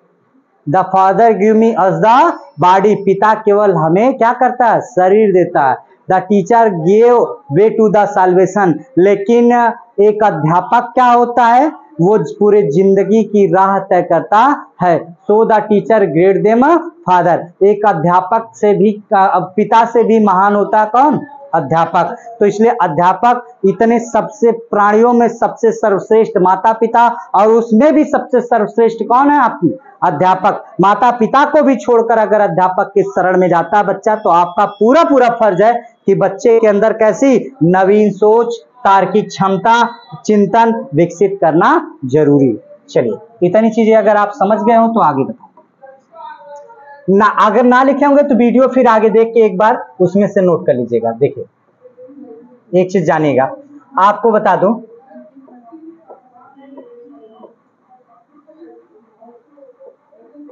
the father give me us the body, पिता केवल हमें क्या करता है, शरीर देता है। The teacher give way to the salvation, लेकिन एक अध्यापक क्या होता है, वो पूरे जिंदगी की राह तय करता है। So the teacher great them father, एक अध्यापक से भी, पिता से भी महान होता है कौन, अध्यापक। तो इसलिए अध्यापक इतने सबसे प्राणियों में सबसे सर्वश्रेष्ठ माता पिता, और उसमें भी सबसे सर्वश्रेष्ठ कौन है, आपकी अध्यापक। माता पिता को भी छोड़कर अगर अध्यापक के शरण में जाता है बच्चा, तो आपका पूरा पूरा फर्ज है कि बच्चे के अंदर कैसी नवीन सोच, तार्किक क्षमता, चिंतन विकसित करना जरूरी। चलिए इतनी चीजें अगर आप समझ गए हो तो आगे बताओ ना, अगर ना लिखे होंगे तो वीडियो फिर आगे देख के एक बार उसमें से नोट कर लीजिएगा। देखिए एक चीज जानिएगा, आपको बता दूं,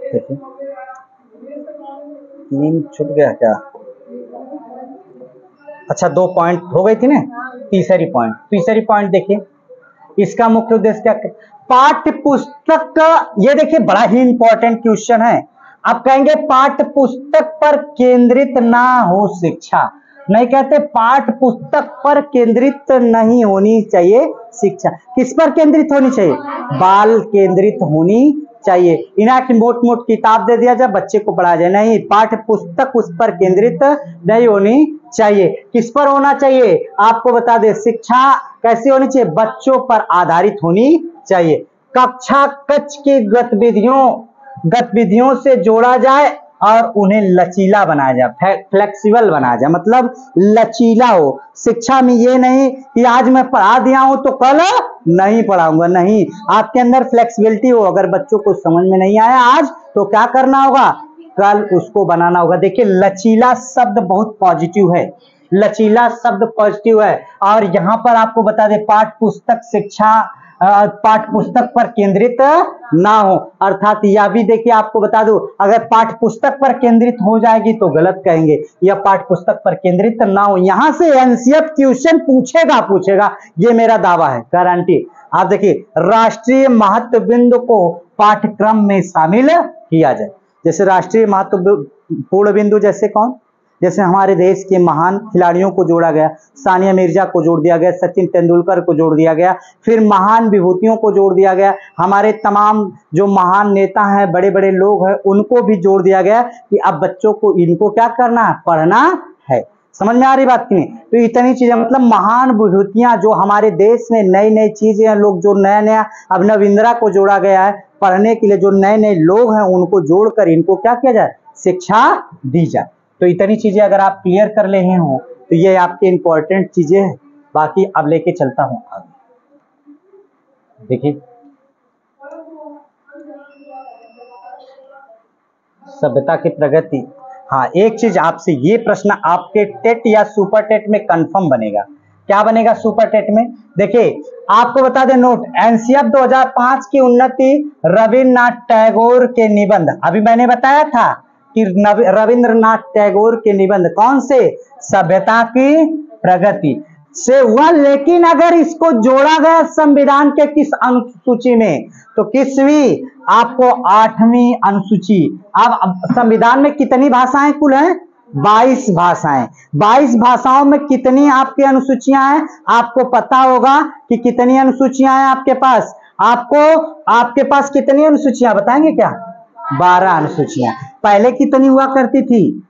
देखिए 3 छूट गया क्या, अच्छा 2 पॉइंट हो गई थी ना, तीसरी पॉइंट देखिए, इसका मुख्य उद्देश्य क्या, पाठ्य पुस्तक का, ये देखिए बड़ा ही इंपॉर्टेंट क्वेश्चन है। आप कहेंगे पाठ्य पुस्तक पर केंद्रित ना हो शिक्षा, नहीं कहते पाठ्य पुस्तक पर केंद्रित नहीं होनी चाहिए शिक्षा, किस पर केंद्रित होनी चाहिए, बाल केंद्रित होनी चाहिए। इना की मोट किताब दे दिया जाए बच्चे को पढ़ा जाए, नहीं, पाठ्य पुस्तक उस पर केंद्रित नहीं होनी चाहिए। किस पर होना चाहिए, आपको बता दे, शिक्षा कैसी होनी चाहिए, बच्चों पर आधारित होनी चाहिए। कक्षा कक्ष की गतिविधियों से जोड़ा जाए और उन्हें लचीला बनाया जाए, फ्लेक्सिबल बनाया जाए, मतलब लचीला हो। शिक्षा में ये नहीं कि आज मैं पढ़ा दिया हूं तो कल नहीं पढ़ाऊंगा, नहीं, आपके अंदर फ्लेक्सिबिलिटी हो। अगर बच्चों को समझ में नहीं आया आज तो क्या करना होगा, कल उसको बनाना होगा। देखिए लचीला शब्द बहुत पॉजिटिव है, लचीला शब्द पॉजिटिव है। और यहां पर आपको बता दें, पाठ्य पुस्तक शिक्षा पाठ्य पुस्तक पर केंद्रित ना हो, अर्थात यह भी देखिए आपको बता दूं, अगर पाठ्य पुस्तक पर केंद्रित हो जाएगी तो गलत कहेंगे, यह पाठ्य पुस्तक पर केंद्रित ना हो। यहां से एनसीएफ क्वेश्चन पूछेगा, ये मेरा दावा है, गारंटी। आप देखिए, राष्ट्रीय महत्व बिंदु को पाठ्यक्रम में शामिल किया जाए। जैसे राष्ट्रीय महत्वपूर्ण बिंदु जैसे कौन, जैसे हमारे देश के महान खिलाड़ियों को जोड़ा गया, सानिया मिर्जा को जोड़ दिया गया, सचिन तेंदुलकर को जोड़ दिया गया, फिर महान विभूतियों को जोड़ दिया गया, हमारे तमाम जो महान नेता हैं, बड़े बड़े लोग हैं, उनको भी जोड़ दिया गया कि अब बच्चों को इनको क्या करना है, पढ़ना है। समझ में आ रही बात की नहीं? तो इतनी चीजें, मतलब महान विभूतियां जो हमारे देश में नई नई चीजें हैं, लोग जो नया नया, अब नविंद्रा को जोड़ा गया है पढ़ने के लिए, जो नए नए लोग हैं उनको जोड़कर इनको क्या किया जाए, शिक्षा दी जाए। तो इतनी चीजें अगर आप क्लियर कर ले हो तो ये आपके इंपॉर्टेंट चीजें हैं। बाकी अब लेके चलता हूं आगे, देखिए सभ्यता की प्रगति। हाँ, एक चीज आपसे, ये प्रश्न आपके टेट या सुपर टेट में कंफर्म बनेगा, क्या बनेगा सुपरटेट में? देखिए आपको बता दें नोट, एनसीएफ 2005 की उन्नति रविन्द्रनाथ टैगोर के निबंध, अभी मैंने बताया था कि रविंद्रनाथ टैगोर के निबंध कौन से, सभ्यता की प्रगति से हुआ। लेकिन अगर इसको जोड़ा गया संविधान के किस अनुसूची में, तो किसवीं, आपको 8वीं अनुसूची। अब संविधान में कितनी भाषाएं कुल हैं? 22 भाषाएं। 22 भाषाओं में कितनी आपकी अनुसूचियां हैं? आपको पता होगा कि कितनी अनुसूचियां हैं आपके पास। आपके पास कितनी अनुसूचियां बताएंगे क्या? 12 अनुसूचियां। पहले कितनी हुआ करती थी?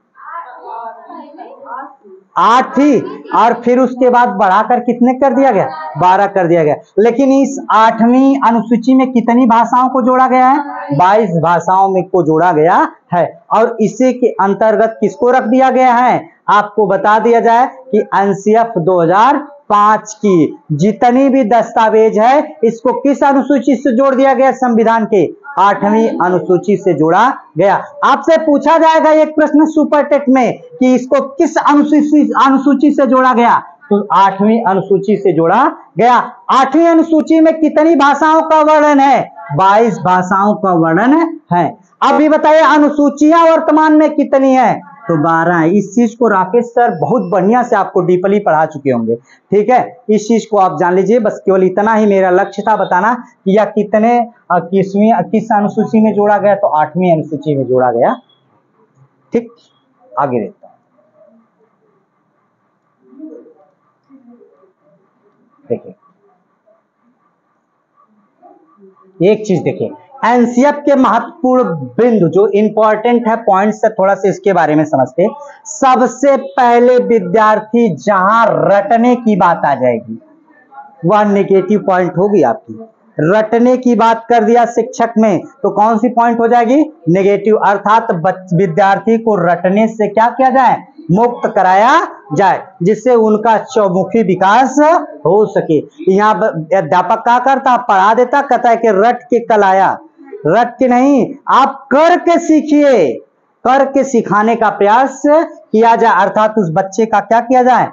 8 थी, और फिर उसके बाद बढ़ाकर कितने कर दिया गया? 12 कर दिया गया। लेकिन इस 8वीं अनुसूची में कितनी भाषाओं को जोड़ा गया है? 22 भाषाओं में को जोड़ा गया है। और इसी के अंतर्गत किसको रख दिया गया है? आपको बता दिया जाए कि एनसीएफ 2005 की जितनी भी दस्तावेज है इसको किस अनुसूची से जोड़ दिया गया? संविधान के 8वीं अनुसूची से जोड़ा गया। आपसे पूछा जाएगा एक प्रश्न सुपरटेट में कि इसको किस अनुसूची से जोड़ा गया, तो 8वीं अनुसूची से जोड़ा गया। 8वीं अनुसूची में कितनी भाषाओं का वर्णन है? 22 भाषाओं का वर्णन है। अभी बताइए अनुसूचियां वर्तमान में कितनी है? तो 12 है। इस चीज को राकेश सर बहुत बढ़िया से आपको डीपली पढ़ा चुके होंगे, ठीक है। इस चीज को आप जान लीजिए, बस केवल इतना ही मेरा लक्ष्य था बताना कि यह कितने किस अनुसूची में जोड़ा गया, तो 8वीं अनुसूची में जोड़ा गया। ठीक, आगे देखता हूं। देखिए एक चीज देखिए, एनसीएफ के महत्वपूर्ण बिंदु जो इंपॉर्टेंट है पॉइंट्स है, थोड़ा सा इसके बारे में समझते। सबसे पहले विद्यार्थी जहां रटने की बात आ जाएगी वह नेगेटिव पॉइंट होगी आपकी। रटने की बात कर दिया शिक्षक में तो कौन सी पॉइंट हो जाएगी? नेगेटिव। अर्थात विद्यार्थी को रटने से क्या किया जाए? मुक्त कराया जाए, जिससे उनका चौमुखी विकास हो सके। यहाँ अध्यापक क्या करता? पढ़ा देता, कहता है कि रट के कल आया। रट के नहीं, आप करके सीखिए, करके सिखाने का प्रयास किया जाए। अर्थात उस बच्चे का क्या किया जाए?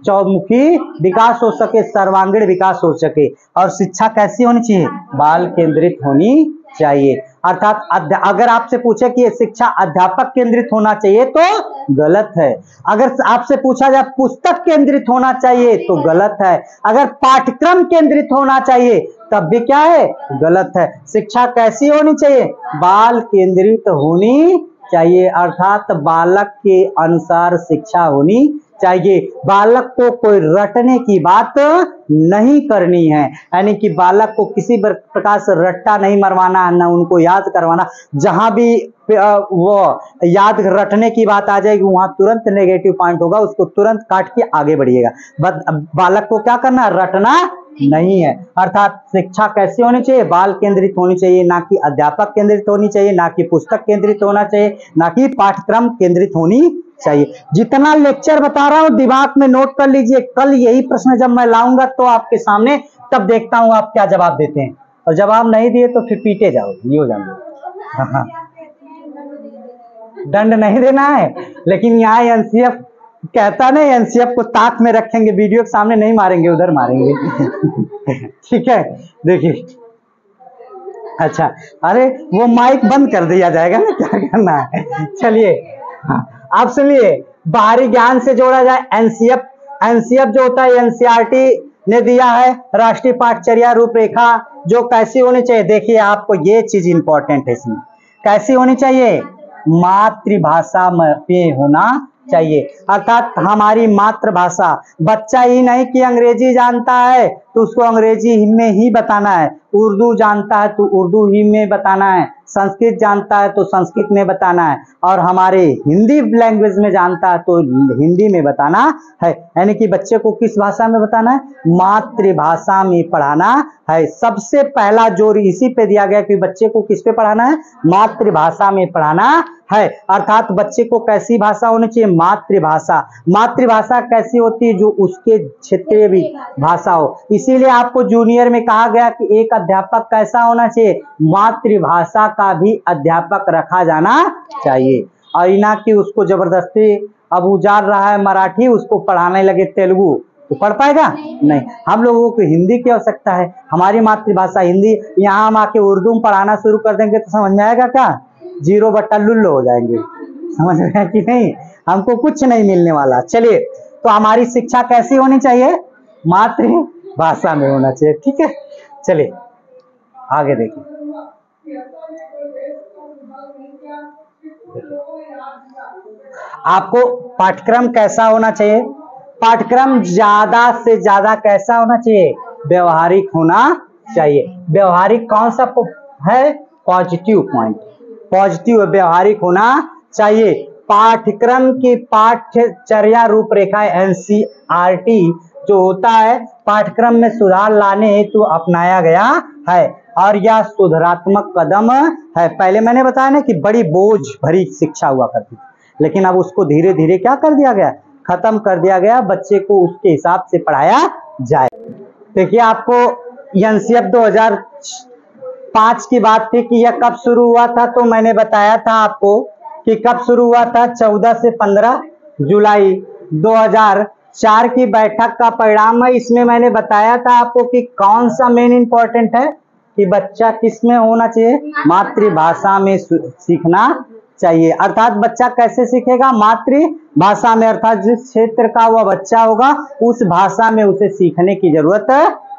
चौमुखी विकास हो सके, सर्वांगीण विकास हो सके। और शिक्षा कैसी होनी चाहिए? बाल केंद्रित होनी चाहिए। अर्थात अगर आपसे पूछे कि ये शिक्षा अध्यापक केंद्रित होना चाहिए तो गलत है। अगर आपसे पूछा जाए पुस्तक केंद्रित होना चाहिए तो गलत है। अगर पाठ्यक्रम केंद्रित होना चाहिए तब भी क्या है? गलत है। शिक्षा कैसी होनी चाहिए? बाल केंद्रित होनी चाहिए। अर्थात बालक के अनुसार शिक्षा होनी चाहिए। बालक को कोई रटने की बात नहीं करनी है, यानी कि बालक को किसी प्रकार से रट्टा नहीं मरवाना है, न उनको याद करवाना। जहां भी वो याद रटने की बात आ जाएगी वहां तुरंत नेगेटिव पॉइंट होगा, उसको तुरंत काट के आगे बढ़िएगा। बालक को क्या करना? रटना नहीं है। अर्थात शिक्षा कैसी होनी चाहिए? बाल केंद्रित होनी चाहिए, ना कि अध्यापक केंद्रित होनी चाहिए, ना कि पुस्तक केंद्रित होना चाहिए, ना कि पाठ्यक्रम केंद्रित होनी चाहिए। जितना लेक्चर बता रहा हूं दिमाग में नोट कर लीजिए। कल यही प्रश्न जब मैं लाऊंगा तो आपके सामने, तब देखता हूं आप क्या जवाब देते हैं। और जवाब नहीं दिए तो फिर पीटे जाओगे, ये हो जाएंगे। दंड नहीं देना है, लेकिन यहाँ एनसीएफ कहता नहीं, एनसीएफ को ताक में रखेंगे, वीडियो के सामने नहीं मारेंगे, उधर मारेंगे। ठीक है, देखिए। अच्छा, अरे वो माइक बंद कर दिया जाएगा ना, क्या करना है। चलिए, हाँ, आप सुनिए। बाहरी ज्ञान से जोड़ा जाए एनसीएफ। एनसीएफ जो होता है एनसीईआरटी ने दिया है राष्ट्रीय पाठचर्या रूपरेखा, जो कैसी होनी चाहिए। देखिए आपको ये चीज इंपॉर्टेंट है इसमें, कैसी होनी चाहिए? मातृभाषा में होना चाहिए। अर्थात हमारी मातृभाषा। बच्चा ही नहीं कि अंग्रेजी जानता है तो उसको अंग्रेजी में ही बताना है, उर्दू जानता है तो उर्दू ही में बताना है, संस्कृत जानता है तो संस्कृत में बताना है, और हमारे हिंदी लैंग्वेज में जानता है तो हिंदी में बताना है। यानी कि बच्चे को किस भाषा में बताना है? मातृभाषा में पढ़ाना है। सबसे पहला जोर इसी पे दिया गया कि बच्चे को किस पे पढ़ाना है? मातृभाषा में पढ़ाना है। अर्थात बच्चे को कैसी भाषा होनी चाहिए? मातृभाषा। मातृभाषा कैसी होती है? जो उसके क्षेत्रीय भी भाषा हो। इसीलिए आपको जूनियर में कहा गया कि एक अध्यापक कैसा होना चाहिए? मातृभाषा का भी अध्यापक रखा जाना चाहिए, और ना कि उसको जबरदस्ती अब उजार रहा है मराठी उसको पढ़ाने लगे तेलुगु, तो पढ़ पाएगा नहीं। हम लोगों को हिंदी की आवश्यकता है, हमारी मातृभाषा हिंदी। यहाँ हम आके उर्दू में पढ़ाना शुरू कर देंगे तो समझ में आएगा क्या? 0 बट्टा लुल्लो हो जाएंगे, समझ में है कि नहीं? हमको कुछ नहीं मिलने वाला। चलिए, तो हमारी शिक्षा कैसी होनी चाहिए? मातृभाषा में होना चाहिए, ठीक है। चलिए आगे देखिए। आपको पाठ्यक्रम कैसा होना चाहिए? पाठ्यक्रम ज्यादा से ज्यादा कैसा होना चाहिए? व्यवहारिक होना चाहिए। व्यवहारिक कौन सा है? पॉजिटिव पॉइंट, पॉजिटिव व्यवहारिक होना चाहिए। पाठ्यक्रम की पाठ्यचर्या रूपरेखा एनसीईआरटी जो होता है पाठ्यक्रम में सुधार लाने हेतु अपनाया गया है और यह सुधारात्मक कदम है। पहले मैंने बताया ना कि बड़ी बोझ भरी शिक्षा हुआ करती थी, लेकिन अब उसको धीरे धीरे क्या कर दिया गया? खत्म कर दिया गया, बच्चे को उसके हिसाब से पढ़ाया जाए। देखिए, आपको एनसीएफ 2005 की बात थी कि यह कब शुरू हुआ था, तो मैंने बताया था आपको कि कब शुरू हुआ था। 14 से 15 जुलाई 2004 की बैठक का परिणाम है। इसमें मैंने बताया था आपको कि कौन सा मेन इंपॉर्टेंट है कि बच्चा किस में होना चाहिए? मातृभाषा में सीखना चाहिए। अर्थात बच्चा कैसे सीखेगा? मातृभाषा में, अर्थात जिस क्षेत्र का वह बच्चा होगा उस भाषा में उसे सीखने की जरूरत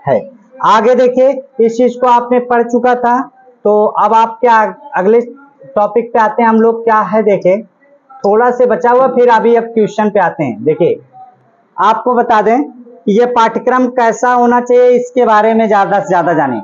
है। आगे देखिए, इस चीज को आपने पढ़ चुका था, तो अब आप क्या अगले टॉपिक पे आते हैं हम लोग। क्या है देखे, थोड़ा से बचा हुआ, फिर अभी अब क्वेश्चन पे आते हैं। देखिए, आपको बता दें कि ये पाठ्यक्रम कैसा होना चाहिए, इसके बारे में ज्यादा से ज्यादा जानें।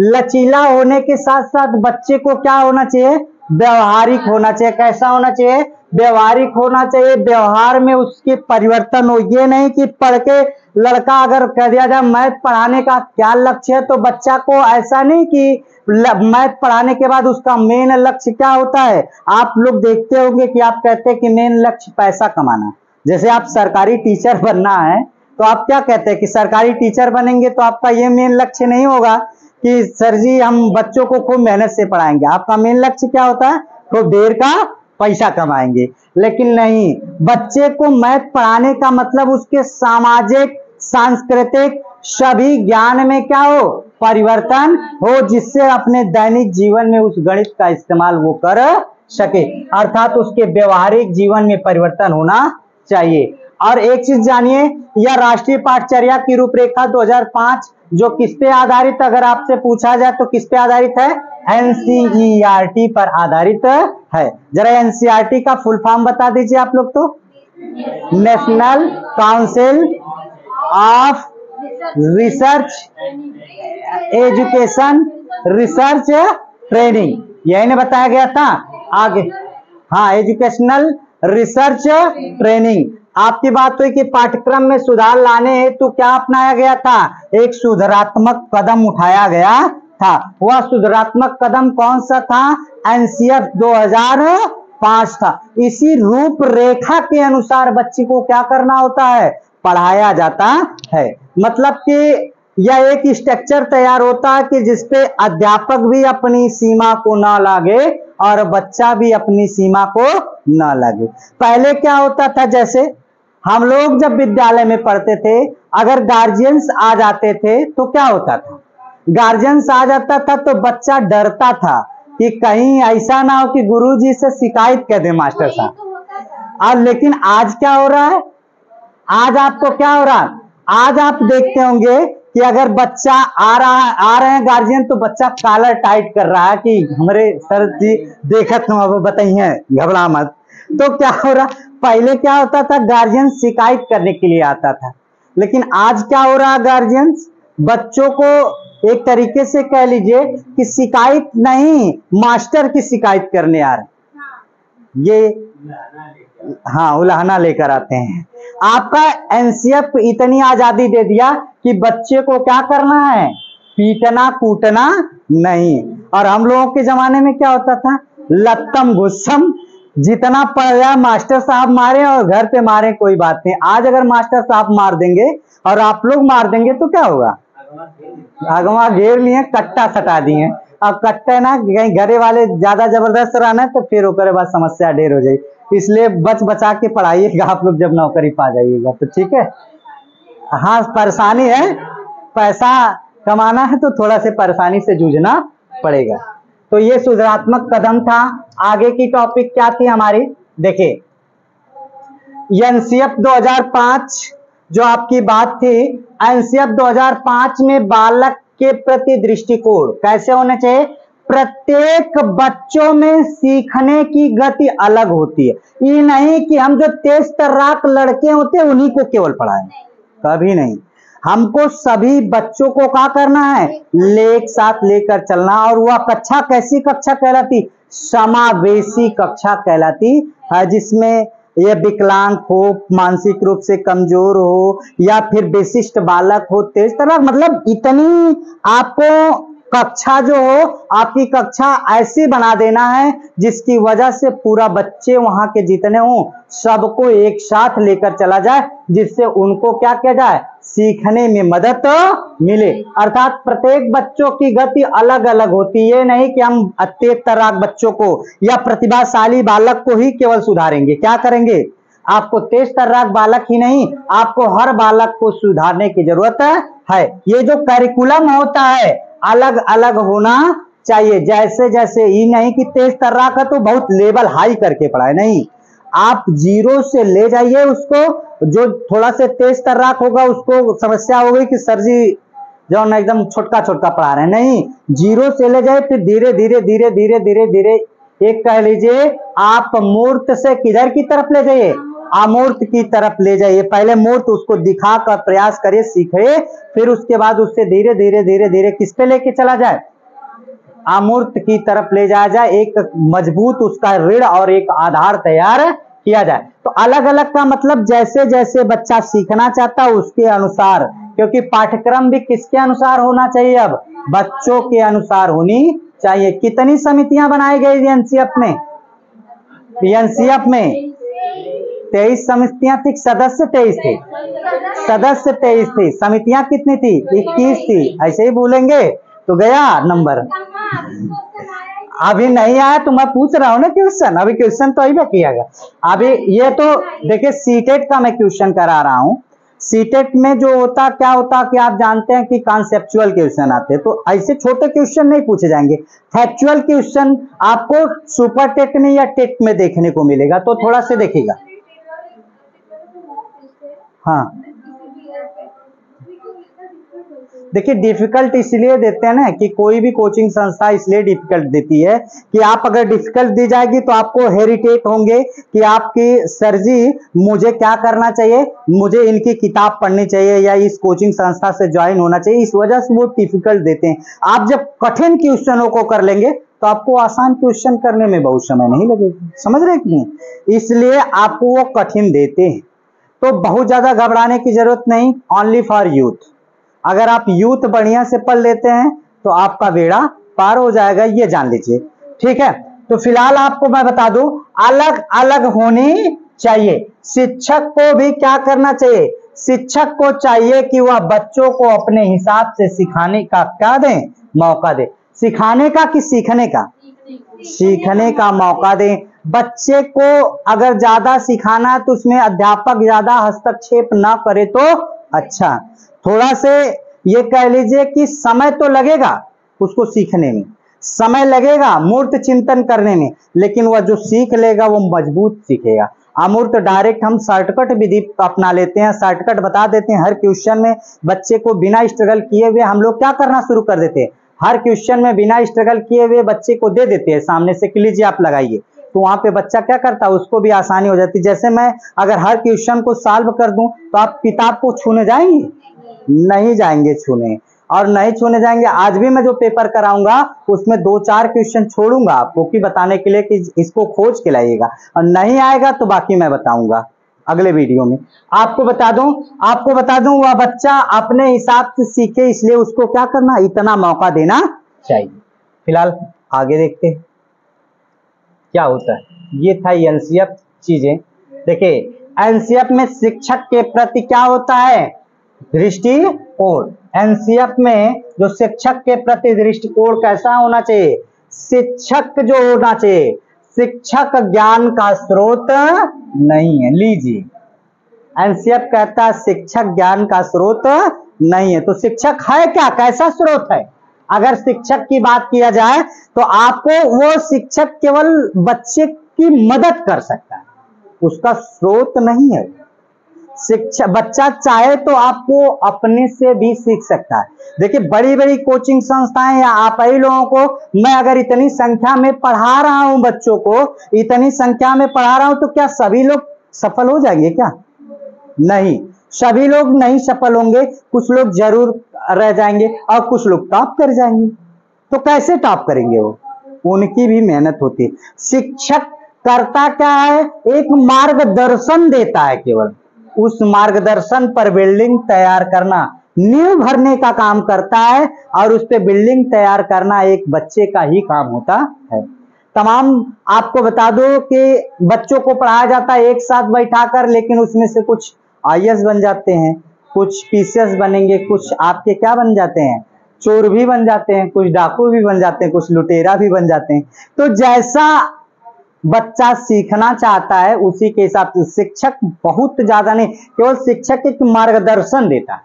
लचीला होने के साथ साथ बच्चे को क्या होना चाहिए? व्यवहारिक होना चाहिए। कैसा होना चाहिए? व्यवहारिक होना चाहिए। व्यवहार में उसके परिवर्तन हो। ये नहीं कि पढ़ के लड़का अगर कह दिया जाए मैथ पढ़ाने का क्या लक्ष्य है, तो बच्चा को ऐसा नहीं कि मैथ पढ़ाने के बाद उसका मेन लक्ष्य क्या होता है। आप लोग देखते होंगे कि आप कहते हैं कि मेन लक्ष्य पैसा कमाना। जैसे आप सरकारी टीचर बनना है तो आप क्या कहते हैं कि सरकारी टीचर बनेंगे, तो आपका ये मेन लक्ष्य नहीं होगा कि सर जी हम बच्चों को खूब मेहनत से पढ़ाएंगे। आपका मेन लक्ष्य क्या होता है? खूब देर का पैसा कमाएंगे। लेकिन नहीं, बच्चे को मैथ पढ़ाने का मतलब उसके सामाजिक, सांस्कृतिक सभी ज्ञान में क्या हो? परिवर्तन हो, जिससे अपने दैनिक जीवन में उस गणित का इस्तेमाल वो कर सके। अर्थात उसके व्यवहारिक जीवन में परिवर्तन होना चाहिए। और एक चीज जानिए, यह राष्ट्रीय पाठचर्या की रूपरेखा 2005 जो किस पे आधारित, अगर आपसे पूछा जाए तो किस पे आधारित है? एनसीईआरटी पर आधारित है। जरा एनसीईआरटी का फुल फॉर्म बता दीजिए आप लोग। तो national council of research education research training, यही ने बताया गया था। आगे हाँ, एजुकेशनल रिसर्च ट्रेनिंग। आपकी बात हुई कि पाठ्यक्रम में सुधार लाने हेतु तो क्या अपनाया गया था? एक सुधारात्मक कदम उठाया गया था। वह सुधारात्मक कदम कौन सा था? एनसीएफ 2005 था। इसी रूपरेखा के अनुसार बच्चे को क्या करना होता है? पढ़ाया जाता है। मतलब कि यह एक स्ट्रक्चर तैयार होता है कि जिसपे अध्यापक भी अपनी सीमा को ना लागे और बच्चा भी अपनी सीमा को ना लागे। पहले क्या होता था, जैसे हम लोग जब विद्यालय में पढ़ते थे, अगर गार्जियंस आ जाते थे तो क्या होता था? गार्जियंस आ जाता था तो बच्चा डरता था कि कहीं ऐसा ना हो कि गुरुजी से शिकायत कर दे मास्टर साहब। और लेकिन आज क्या हो रहा है? आज आपको क्या हो रहा है? आज आप देखते होंगे कि अगर बच्चा आ रहे हैं गार्जियन, तो बच्चा कॉलर टाइट कर रहा है कि हमारे सर जी देखत हम अब बताइए, घबरा मत। तो क्या हो रहा? पहले क्या होता था? गार्जियन शिकायत करने के लिए आता था, लेकिन आज क्या हो रहा है? गार्जियंस बच्चों को एक तरीके से कह लीजिए कि शिकायत नहीं, मास्टर की शिकायत करने आ रहे। ये हाँ, उलाहना लेकर आते हैं। आपका एनसीएफ इतनी आजादी दे दिया कि बच्चे को क्या करना है? पीटना कूटना नहीं। और हम लोगों के जमाने में क्या होता था? लत्तम गुस्सम, जितना पढ़ा मास्टर साहब मारे और घर पे मारे कोई बात नहीं। आज अगर मास्टर साहब मार देंगे और आप लोग मार देंगे तो क्या होगा? अगवा घेर लिए, कट्टा सटा दिए। अब कट्टा ना कहीं घरे वाले ज्यादा जबरदस्त रहना तो फिर ओकरे बाद समस्या ढेर हो जाए। इसलिए बच बचा के पढ़ाइएगा आप लोग, जब नौकरी पा जाइएगा तो ठीक है। हाँ परेशानी है, पैसा कमाना है तो थोड़ा से परेशानी से जूझना पड़ेगा। तो ये सुधारात्मक कदम था। आगे की टॉपिक क्या थी हमारी, देखिए एनसीएफ 2005 जो आपकी बात थी, एनसीएफ 2005 में बालक के प्रति दृष्टिकोण कैसे होना चाहिए। प्रत्येक बच्चों में सीखने की गति अलग होती है। ये नहीं कि हम जो तेज तर्राक लड़के होते हैं उन्हीं को केवल पढ़ाएं, कभी नहीं। हमको सभी बच्चों को क्या करना है, एक साथ लेकर चलना। और वह कक्षा कैसी कक्षा कहलाती, समावेशी कक्षा कहलाती है, जिसमें ये विकलांग हो, मानसिक रूप से कमजोर हो, या फिर विशिष्ट बालक हो, तेज तर्राक, मतलब इतनी आपको कक्षा जो हो, आपकी कक्षा ऐसी बना देना है जिसकी वजह से पूरा बच्चे वहां के जितने हो सबको एक साथ लेकर चला जाए, जिससे उनको क्या किया जाए, सीखने में मदद मिले। अर्थात प्रत्येक बच्चों की गति अलग अलग होती है, नहीं कि हम तेज तर्राक बच्चों को या प्रतिभाशाली बालक को ही केवल सुधारेंगे। क्या करेंगे, आपको तेज तर्राक बालक ही नहीं, आपको हर बालक को सुधारने की जरूरत है। ये जो करिकुलम होता है अलग अलग होना चाहिए। जैसे जैसे ये नहीं कि तेज तर्राक है तो बहुत लेवल हाई करके पढ़ाए, नहीं, आप जीरो से ले जाइए उसको। जो थोड़ा से तेज तर्राक होगा उसको समस्या हो गई कि सर जी जो ना एकदम छोटका छोटका पढ़ा रहे हैं, नहीं, जीरो से ले जाए, फिर धीरे धीरे धीरे धीरे धीरे धीरे एक कह लीजिए आप मूर्त से किधर की तरफ ले जाइए, अमूर्त की तरफ ले जाइए। पहले मूर्त उसको दिखा कर प्रयास करिए, सीखिए, फिर उसके बाद उससे धीरे धीरे धीरे धीरे किस पे लेके चला जाए, अमूर्त की तरफ ले जाया जाए। एक मजबूत उसका रीढ़ और एक आधार तैयार किया जाए। तो अलग अलग का मतलब जैसे जैसे बच्चा सीखना चाहता है उसके अनुसार, क्योंकि पाठ्यक्रम भी किसके अनुसार होना चाहिए, अब बच्चों के अनुसार होनी चाहिए। कितनी समितियां बनाई गई एनसीएफ में, एनसीएफ में 23 समितियां थी, सदस्य 23 थे, सदस्य 23 थे, समितियां कितनी थी, 21 थी। ऐसे ही बोलेंगे तो गया नंबर। अभी नहीं आया तो मैं पूछ रहा हूं ना क्वेश्चन, अभी क्वेश्चन तो अभी कियागा। अभी ये तो देखिए सीटेट का मैं क्वेश्चन करा रहा हूं। सीटेट में जो होता क्या होता कि आप जानते हैं कि कॉन्सेप्चुअल क्वेश्चन आते हैं, तो ऐसे छोटे क्वेश्चन नहीं पूछे जाएंगे। फैक्चुअल क्वेश्चन आपको सुपर टेट में या टेट में देखने को मिलेगा, तो थोड़ा से देखिएगा। हाँ देखिए डिफिकल्ट इसलिए देते हैं ना कि कोई भी कोचिंग संस्था इसलिए डिफिकल्ट देती है कि आप अगर डिफिकल्ट दी जाएगी तो आपको हेरिटेट होंगे कि आपकी सर जी मुझे क्या करना चाहिए, मुझे इनकी किताब पढ़नी चाहिए या इस कोचिंग संस्था से ज्वाइन होना चाहिए, इस वजह से वो डिफिकल्ट देते हैं। आप जब कठिन क्वेश्चनों को कर लेंगे तो आपको आसान क्वेश्चन करने में बहुत समय नहीं लगेगा, समझ रहे कि नहीं, इसलिए आपको वो कठिन देते हैं। तो बहुत ज्यादा घबराने की जरूरत नहीं, ओनली फॉर यूथ। अगर आप यूथ बढ़िया से पढ़ लेते हैं तो आपका बेड़ा पार हो जाएगा, ये जान लीजिए, ठीक है। तो फिलहाल आपको मैं बता दूं अलग अलग होनी चाहिए। शिक्षक को भी क्या करना चाहिए, शिक्षक को चाहिए कि वह बच्चों को अपने हिसाब से सिखाने का क्या दें, मौका दे। सिखाने का कि सीखने का, सीखने का मौका दें। बच्चे को अगर ज्यादा सिखाना है तो उसमें अध्यापक ज्यादा हस्तक्षेप ना करे तो अच्छा। थोड़ा से ये कह लीजिए कि समय तो लगेगा उसको सीखने में, समय लगेगा मूर्त चिंतन करने में, लेकिन वह जो सीख लेगा वो मजबूत सीखेगा। अमूर्त डायरेक्ट हम शॉर्टकट विधि अपना लेते हैं, शॉर्टकट बता देते हैं हर क्वेश्चन में। बच्चे को बिना स्ट्रगल किए हुए हम लोग क्या करना शुरू कर देते हैं, हर क्वेश्चन में बिना स्ट्रगल किए हुए बच्चे को दे देते हैं सामने से कि लीजिए आप लगाइए, तो वहां पे बच्चा क्या करता है उसको भी आसानी हो जाती है। जैसे मैं अगर हर क्वेश्चन को सॉल्व कर दूं तो आप किताब को छूने जाएंगे, नहीं जाएंगे छूने, और नहीं छूने जाएंगे। आज भी मैं जो पेपर कराऊंगा उसमें 2-4 क्वेश्चन छोड़ूंगा आपको कि बताने के लिए कि इसको खोज के लाइएगा, और नहीं आएगा तो बाकी मैं बताऊंगा अगले वीडियो में। आपको बता दूं वह बच्चा अपने हिसाब से सीखे, इसलिए उसको क्या करना, इतना मौका देना चाहिए। फिलहाल आगे देखते हैं क्या होता है। ये था एनसीएफ चीजें। देखिए एनसीएफ में शिक्षक के प्रति क्या होता है, दृष्टिकोण। एनसीएफ में जो शिक्षक के प्रति दृष्टिकोण कैसा होना चाहिए, शिक्षक जो होना चाहिए, शिक्षक ज्ञान का स्रोत नहीं है। लीजिए एनसीएफ कहता है शिक्षक ज्ञान का स्रोत नहीं है। तो शिक्षक है क्या, कैसा स्रोत है? अगर शिक्षक की बात किया जाए तो आपको वो शिक्षक केवल बच्चे की मदद कर सकता है, उसका स्रोत नहीं है। शिक्षा, बच्चा चाहे तो आपको अपने से भी सीख सकता है। देखिए बड़ी बड़ी कोचिंग संस्थाएं या आप ही लोगों को मैं अगर इतनी संख्या में पढ़ा रहा हूं, बच्चों को इतनी संख्या में पढ़ा रहा हूं, तो क्या सभी लोग सफल हो जाएंगे क्या? नहीं, सभी लोग नहीं सफल होंगे, कुछ लोग जरूर रह जाएंगे और कुछ लोग टॉप कर जाएंगे। तो कैसे टॉप करेंगे वो? उनकी भी मेहनत होती है। शिक्षक करता क्या है, एक मार्गदर्शन देता है, केवल उस मार्गदर्शन पर बिल्डिंग तैयार करना, नींव भरने का काम करता है, और उस पे बिल्डिंग तैयार करना एक बच्चे का ही काम होता है। तमाम आपको बता दो कि बच्चों को पढ़ाया जाता है एक साथ बैठाकर, लेकिन उसमें से कुछ आईएएस बन जाते हैं, कुछ पीसीएस बनेंगे, कुछ आपके क्या बन जाते हैं, चोर भी बन जाते हैं, कुछ डाकू भी बन जाते हैं, कुछ लुटेरा भी बन जाते हैं। तो जैसा बच्चा सीखना चाहता है उसी के हिसाब से शिक्षक बहुत ज्यादा नहीं, केवल शिक्षक एक मार्गदर्शन देता है।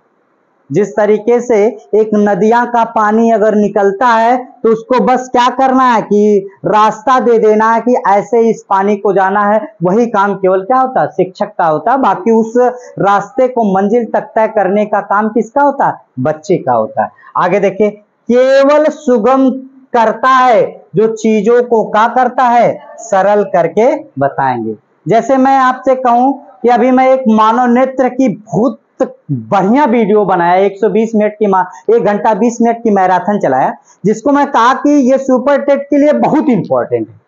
जिस तरीके से एक नदियां का पानी अगर निकलता है तो उसको बस क्या करना है कि रास्ता दे देना है कि ऐसे इस पानी को जाना है, वही काम केवल क्या होता है, शिक्षक का होता है। बाकी उस रास्ते को मंजिल तक तय करने का काम किसका होता है, बच्चे का होता है। आगे देखिए, केवल सुगम करता है जो चीजों को क्या करता है, सरल करके बताएंगे। जैसे मैं आपसे कहूं कि अभी मैं एक मानव नेत्र की बहुत बढ़िया वीडियो बनाया, 120 मिनट की 1 घंटा 20 मिनट की मैराथन चलाया, जिसको मैं कहा कि ये सुपर टेट के लिए बहुत इंपॉर्टेंट है।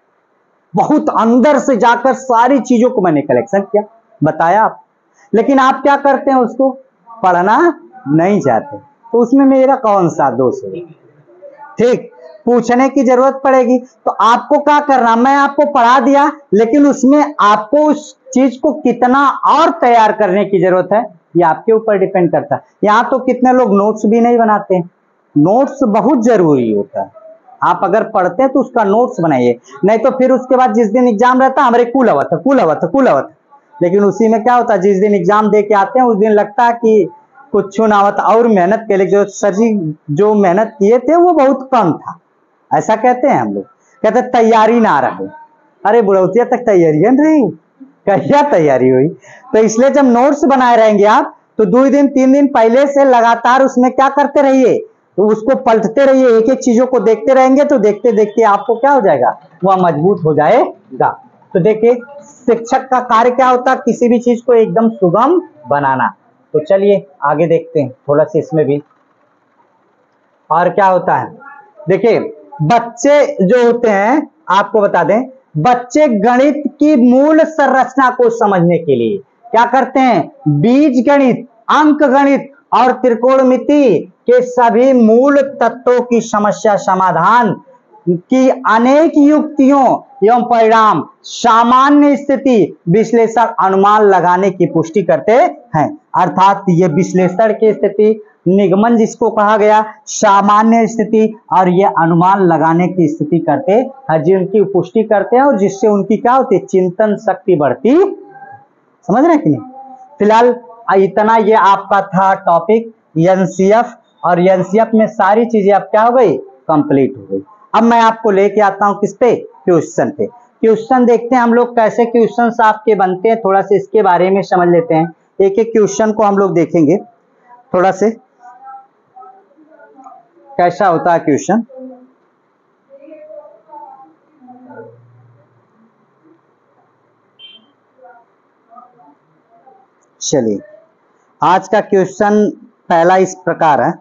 बहुत अंदर से जाकर सारी चीजों को मैंने कलेक्शन किया, बताया आप, लेकिन आप क्या करते हैं, उसको पढ़ना नहीं चाहते। तो उसमें मेरा कौन सा दोष है? ठीक, पूछने की जरूरत पड़ेगी। तो आपको क्या करना, मैं आपको पढ़ा दिया, लेकिन उसमें आपको उस चीज को कितना और तैयार करने की जरूरत है, ये आपके ऊपर डिपेंड करता है। यहाँ तो कितने लोग नोट्स भी नहीं बनाते हैं, नोट्स बहुत जरूरी होता है। आप अगर पढ़ते हैं तो उसका नोट्स बनाइए, नहीं तो फिर उसके बाद जिस दिन एग्जाम रहता है हमारे कुल अवत, लेकिन उसी में क्या होता है, जिस दिन एग्जाम दे के आते हैं उस दिन लगता है कि कुछ ना होता, और मेहनत के लिए जो सर जी जो मेहनत किए थे वो बहुत कम था, ऐसा कहते हैं हम लोग। कहते तैयारी ना रहे, अरे बुढ़ौतिया तक तैयारी नहीं, क्या तैयारी हुई? तो इसलिए जब नोट्स बनाए रहेंगे आप, तो 2 दिन 3 दिन पहले से लगातार उसमें क्या करते रहिए, तो उसको पलटते रहिए, एक एक चीजों को देखते रहेंगे, तो देखते देखते आपको क्या हो जाएगा, वह मजबूत हो जाएगा। तो देखिए शिक्षक का कार्य क्या होता है, किसी भी चीज को एकदम सुगम बनाना। तो चलिए आगे देखते हैं थोड़ा सा इसमें भी और क्या होता है। देखिए बच्चे जो होते हैं, आपको बता दें, बच्चे गणित की मूल संरचना को समझने के लिए क्या करते हैं, बीज गणित, अंक गणित और त्रिकोणमिति के सभी मूल तत्वों की समस्या समाधान की अनेक युक्तियों एवं परिणाम, सामान्य स्थिति विश्लेषण, अनुमान लगाने की पुष्टि करते हैं। अर्थात ये विश्लेषण की स्थिति, निगमन जिसको कहा गया, सामान्य स्थिति और ये अनुमान लगाने की स्थिति करते हैं, जिनकी पुष्टि करते हैं और जिससे उनकी क्या होती है, चिंतन शक्ति बढ़ती। समझ रहे हैं कि नहीं? फिलहाल इतना ये आपका था टॉपिक एनसीएफ, और एनसीएफ में सारी चीजें अब क्या हो गई, कंप्लीट हो गई। अब मैं आपको लेके आता हूं किस पे, क्वेश्चन पे। क्वेश्चन देखते हैं हम लोग कैसे क्वेश्चन आपके बनते हैं, थोड़ा सा इसके बारे में समझ लेते हैं। एक एक क्वेश्चन को हम लोग देखेंगे थोड़ा से कैसा होता है क्वेश्चन। चलिए आज का क्वेश्चन पहला इस प्रकार है।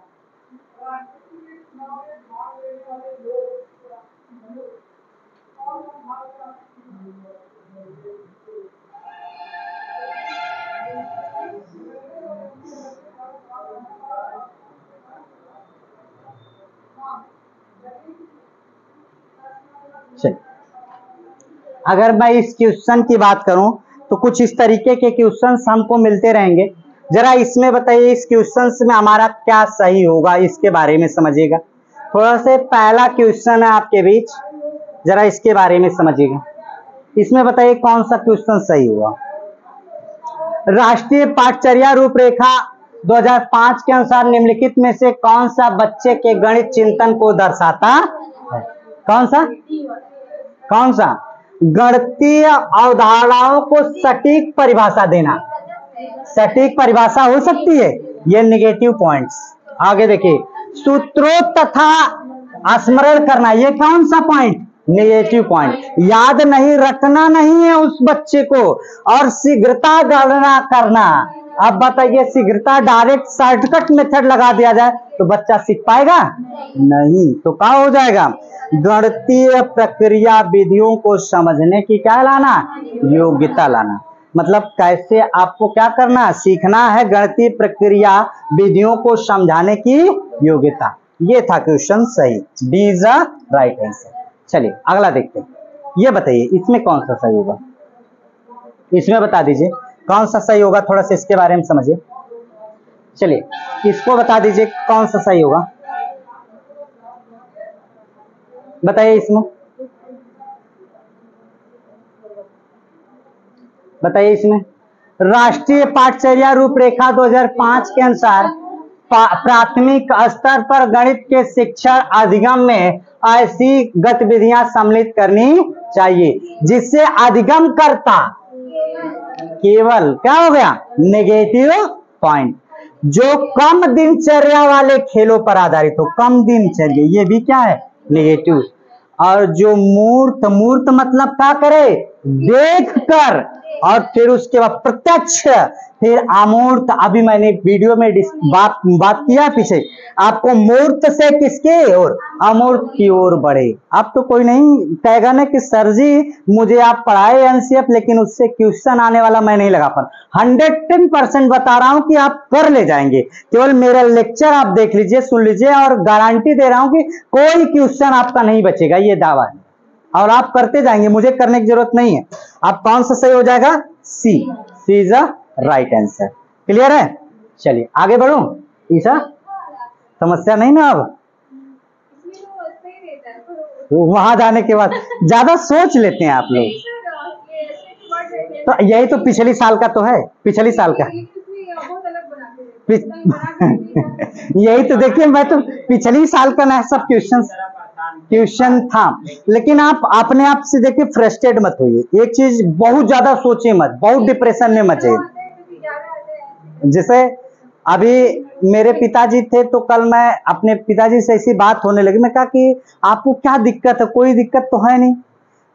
अगर मैं इस क्वेश्चन की बात करूं तो कुछ इस तरीके के क्वेश्चंस हमको मिलते रहेंगे। जरा इसमें बताइए इस क्वेश्चंस में हमारा क्या सही होगा, इसके बारे में समझिएगा। थोड़ा से पहला क्वेश्चन है आपके बीच, जरा इसके बारे में समझिएगा। इसमें बताइए कौन सा क्वेश्चन सही हुआ। राष्ट्रीय पाठचर्या रूपरेखा 2005 के अनुसार निम्नलिखित में से कौन सा बच्चे के गणित चिंतन को दर्शाता है? कौन सा गणितीय अवधारणाओं को सटीक परिभाषा देना। सटीक परिभाषा हो सकती है, ये नेगेटिव पॉइंट्स। आगे देखिए, सूत्रों तथा स्मरण करना, ये कौन सा पॉइंट? Negative point. याद नहीं रखना नहीं है उस बच्चे को, और शीघ्रता गणना करना। अब बताइए, शीघ्रता डायरेक्ट शॉर्टकट मेथड लगा दिया जाए तो बच्चा सीख पाएगा नहीं, तो क्या हो जाएगा? गणितीय प्रक्रिया विधियों को समझने की क्या लाना? योग्यता लाना। मतलब कैसे आपको क्या करना, सीखना है गणितीय प्रक्रिया विधियों को समझाने की योग्यता। ये था क्वेश्चन सही, D is the right answer. चलिए अगला देखते हैं। ये बताइए इसमें कौन सा सही होगा, इसमें बता दीजिए कौन सा सही होगा, थोड़ा सा इसके बारे में समझिए। चलिए इसको बता दीजिए कौन सा सही होगा, बताइए इसमें, बताइए इसमें। राष्ट्रीय पाठचर्या रूपरेखा 2005 के अनुसार प्राथमिक स्तर पर गणित के शिक्षण अधिगम में ऐसी गतिविधियां सम्मिलित करनी चाहिए जिससे अधिगम करता केवल क्या हो गया? Negative point. जो कम दिनचर्या वाले खेलों पर आधारित हो, कम दिनचर्या, ये भी क्या है? नेगेटिव। और जो मूर्त मतलब क्या करे? देख कर, और फिर उसके बाद प्रत्यक्ष, फिर अमूर्त। अभी मैंने वीडियो में बात किया पीछे, आपको मूर्त से किसके ओर? अमूर्त की ओर बढ़े। अब तो कोई नहीं कहेगा ना कि सर जी मुझे आप पढ़ाए एनसीएफ, लेकिन उससे क्वेश्चन आने वाला मैं नहीं लगा पा। 110% बता रहा हूं कि आप कर ले जाएंगे। केवल मेरा लेक्चर आप देख लीजिए, सुन लीजिए, और गारंटी दे रहा हूं कि कोई क्वेश्चन आपका नहीं बचेगा, ये दावा है। और आप करते जाएंगे, मुझे करने की जरूरत नहीं है। अब कौन सा सही हो जाएगा? C, C is the right answer. Clear है? चलिए आगे बढ़ूं। ईसा समस्या नहीं ना? अब वहां जाने के बाद ज्यादा सोच लेते हैं आप लोग, तो यही तो पिछली साल का तो है, पिछली साल का यही तो देखिए, मैं तो पिछली साल का ना सब क्वेश्चन था। लेकिन आप अपने आप से देखिए, फ्रस्ट्रेट मत होइए, एक चीज बहुत ज्यादा सोचे मत, बहुत डिप्रेशन में मत जाइए। जैसे अभी मेरे पिताजी थे, तो कल मैं अपने पिताजी से ऐसी बात होने लगी, मैं कहा कि आपको क्या दिक्कत है? कोई दिक्कत तो है नहीं।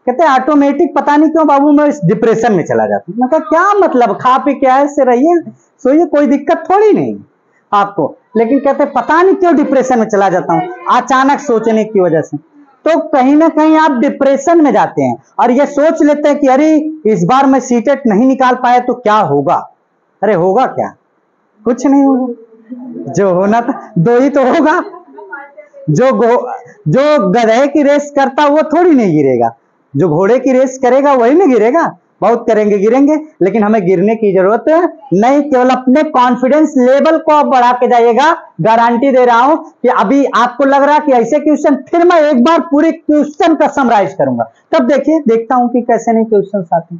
कहते ऑटोमेटिक पता नहीं क्यों बाबू मैं इस डिप्रेशन में चला जाता हूं। मैं कहा क्या मतलब, खा पी के ऐसे रहिए, सोइए, कोई दिक्कत थोड़ी नहीं आपको। लेकिन कहते पता नहीं क्यों डिप्रेशन में चला जाता हूं, अचानक सोचने की वजह से। तो कहीं ना कहीं आप डिप्रेशन में जाते हैं और ये सोच लेते हैं कि अरे इस बार मैं सीटेट नहीं निकाल पाया तो क्या होगा। अरे होगा क्या? कुछ नहीं होगा। जो होना था दो ही तो होगा। जो गधे की रेस करता वो थोड़ी नहीं गिरेगा, जो घोड़े की रेस करेगा वही नहीं गिरेगा। बहुत करेंगे गिरेंगे, लेकिन हमें गिरने की जरूरत नहीं। केवल अपने कॉन्फिडेंस लेवल को आप बढ़ा के जाइएगा। गारंटी दे रहा हूं कि अभी आपको लग रहा है कि ऐसे क्वेश्चन, फिर मैं एक बार पूरे क्वेश्चन का समराइज करूंगा, तब देखिए, देखता हूं कि कैसे नहीं क्वेश्चन आते।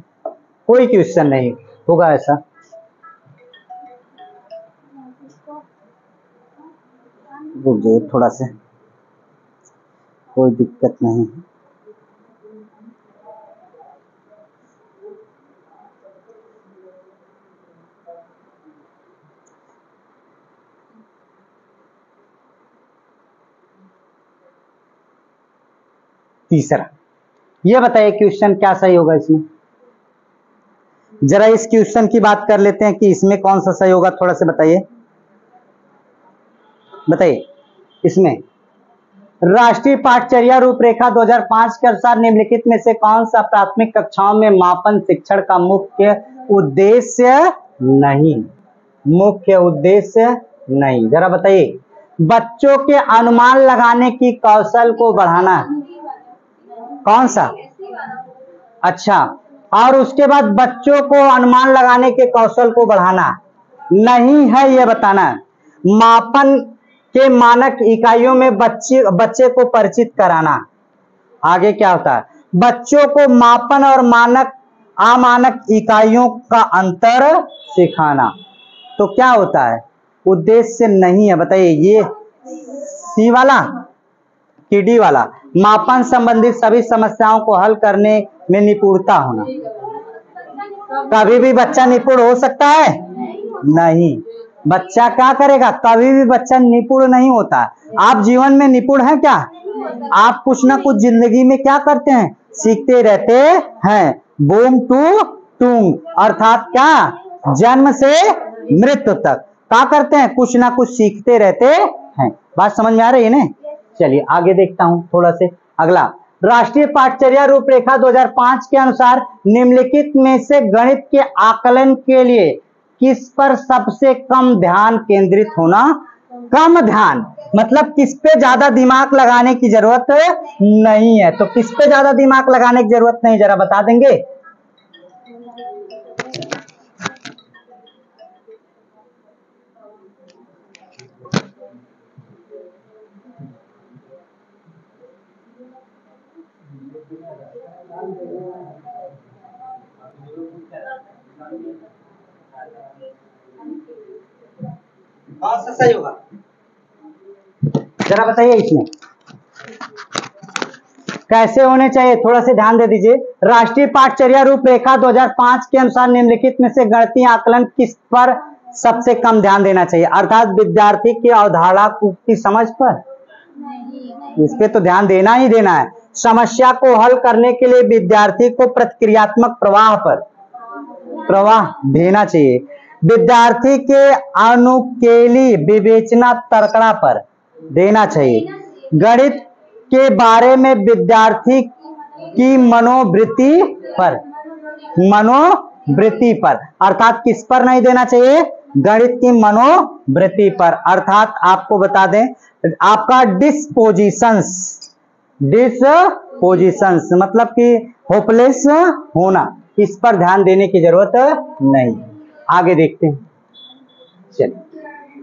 कोई क्वेश्चन नहीं होगा ऐसा। रुक जाइए थोड़ा से, कोई दिक्कत नहीं। तीसरा, ये बताइए क्वेश्चन क्या सही होगा इसमें। जरा इस क्वेश्चन की बात कर लेते हैं कि इसमें कौन सा सही होगा, थोड़ा सा बताइए। बताइए इसमें राष्ट्रीय पाठचर्या रूपरेखा 2005 के अनुसार निम्नलिखित में से कौन सा प्राथमिक कक्षाओं में मापन शिक्षण का मुख्य उद्देश्य नहीं? मुख्य उद्देश्य नहीं, जरा बताइए। बच्चों के अनुमान लगाने की कौशल को बढ़ाना, कौन सा? अच्छा, और उसके बाद बच्चों को अनुमान लगाने के कौशल को बढ़ाना नहीं है, यह बताना। मापन के मानक इकाइयों में बच्चे को परिचित कराना। आगे क्या होता है? बच्चों को मापन और मानक अमानक इकाइयों का अंतर सिखाना। तो क्या होता है, उद्देश्य नहीं है, बताइए ये सी वाला कि डी वाला? मापन संबंधित सभी समस्याओं को हल करने में निपुणता होना। कभी भी बच्चा निपुण हो सकता है? नहीं। बच्चा क्या करेगा? कभी भी बच्चा निपुण नहीं होता। आप जीवन में निपुण हैं क्या? आप कुछ ना कुछ जिंदगी में क्या करते हैं? सीखते रहते हैं। बूम टू टूम, अर्थात क्या, जन्म से मृत्यु तक क्या करते हैं? कुछ ना कुछ सीखते रहते हैं। बात समझ में आ रही है ना? चलिए आगे देखता हूं थोड़ा से। अगला, राष्ट्रीय पाठचर्या रूपरेखा 2005 के अनुसार निम्नलिखित में से गणित के आकलन के लिए किस पर सबसे कम ध्यान केंद्रित होना? कम ध्यान मतलब किस पे ज्यादा दिमाग लगाने की जरूरत नहीं है। तो किस पे ज्यादा दिमाग लगाने की जरूरत नहीं, जरा बता देंगे? कौन सा सही होगा, जरा बताइए। इसमें कैसे होने चाहिए, थोड़ा से ध्यान दे दीजिए। राष्ट्रीय पाठचर्या रूपरेखा 2005 के अनुसार निम्नलिखित में से गणितीय आकलन किस पर सबसे कम ध्यान देना चाहिए? अर्थात विद्यार्थी की अवधारणा की समझ पर। इस पे तो ध्यान देना ही देना है। समस्या को हल करने के लिए विद्यार्थी को प्रतिक्रियात्मक प्रवाह देना चाहिए। विद्यार्थी के अनुकेली विवेचना तर्कणा पर देना चाहिए। गणित के बारे में विद्यार्थी की मनोवृत्ति पर अर्थात किस पर नहीं देना चाहिए? गणित की मनोवृत्ति पर। अर्थात आपको बता दें, आपका डिस्पोजिशंस मतलब कि होपलेस होना, इस पर ध्यान देने की जरूरत नहीं। आगे देखते हैं। चलिए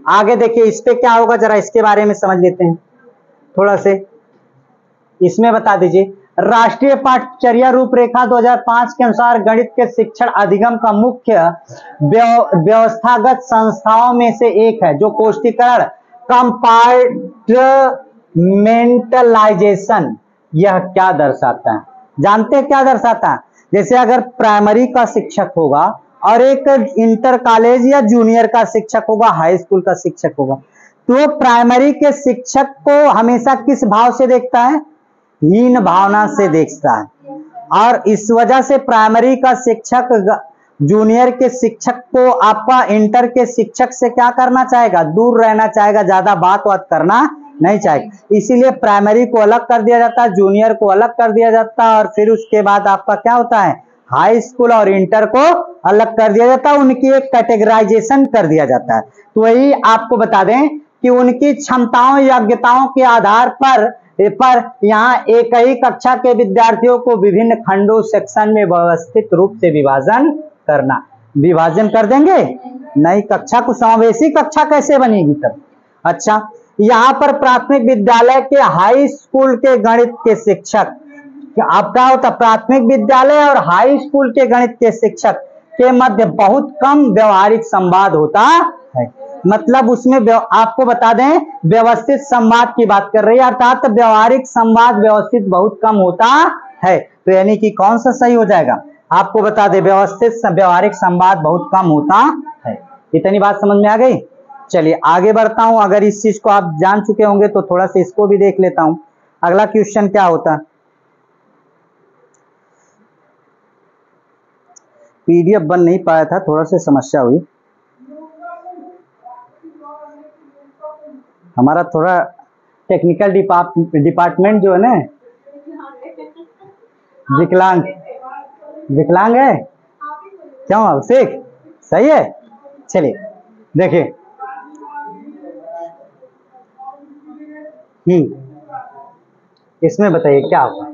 आगे देखिए, इस पे क्या होगा जरा इसके बारे में समझ लेते हैं थोड़ा से। इसमें बता दीजिए, राष्ट्रीय पाठचर्या रूपरेखा 2005 के अनुसार गणित के शिक्षण अधिगम का मुख्य व्यवस्थागत संस्थाओं में से एक है जो कोष्ठीकरण कंपार्टमेंटलाइजेशन। यह क्या दर्शाता है, जानते हैं क्या दर्शाता है? जैसे अगर प्राइमरी का शिक्षक होगा और एक इंटर कॉलेज या जूनियर का शिक्षक होगा, हाई स्कूल का शिक्षक होगा, तो प्राइमरी के शिक्षक को हमेशा किस भाव से देखता है? हीन भावना से देखता है। और इस वजह से प्राइमरी का शिक्षक जूनियर के शिक्षक को आपका इंटर के शिक्षक से क्या करना चाहेगा? दूर रहना चाहेगा, ज्यादा बात करना नहीं चाहेगा। इसीलिए प्राइमरी को अलग कर दिया जाता है, जूनियर को अलग कर दिया जाता है, और फिर उसके बाद आपका क्या होता है? हाई स्कूल और इंटर को अलग कर दिया जाता है, उनकी एक कैटेगराइजेशन कर दिया जाता है। तो वही आपको बता दें कि उनकी क्षमताओं योग्यताओं के आधार पर यहाँ एक ही कक्षा के विद्यार्थियों को विभिन्न खंडों सेक्शन में व्यवस्थित रूप से विभाजन कर देंगे। नई कक्षा को समावेशी कक्षा कैसे बनेगी तब? अच्छा, यहाँ पर प्राथमिक विद्यालय के हाई स्कूल के गणित के शिक्षक, अब क्या होता? प्राथमिक विद्यालय और हाई स्कूल के गणित के शिक्षक के मध्य बहुत कम व्यवहारिक संवाद होता है। मतलब उसमें आपको बता दें, व्यवस्थित संवाद की बात कर रही है, अर्थात व्यवहारिक संवाद व्यवस्थित बहुत कम होता है। तो यानी कि कौन सा सही हो जाएगा? आपको बता दें, व्यवस्थित व्यवहारिक संवाद बहुत कम होता है। इतनी बात समझ में आ गई? चलिए आगे बढ़ता हूं। अगर इस चीज को आप जान चुके होंगे तो थोड़ा सा इसको भी देख लेता हूं। अगला क्वेश्चन क्या होता? पीडीएफ बन नहीं पाया था, थोड़ा सा समस्या हुई। हमारा थोड़ा टेक्निकल डिपार्टमेंट जो है ना, विकलांग है। क्यों अभिषेक? सही है। चलिए देखिए, इसमें बताइए क्या होगा।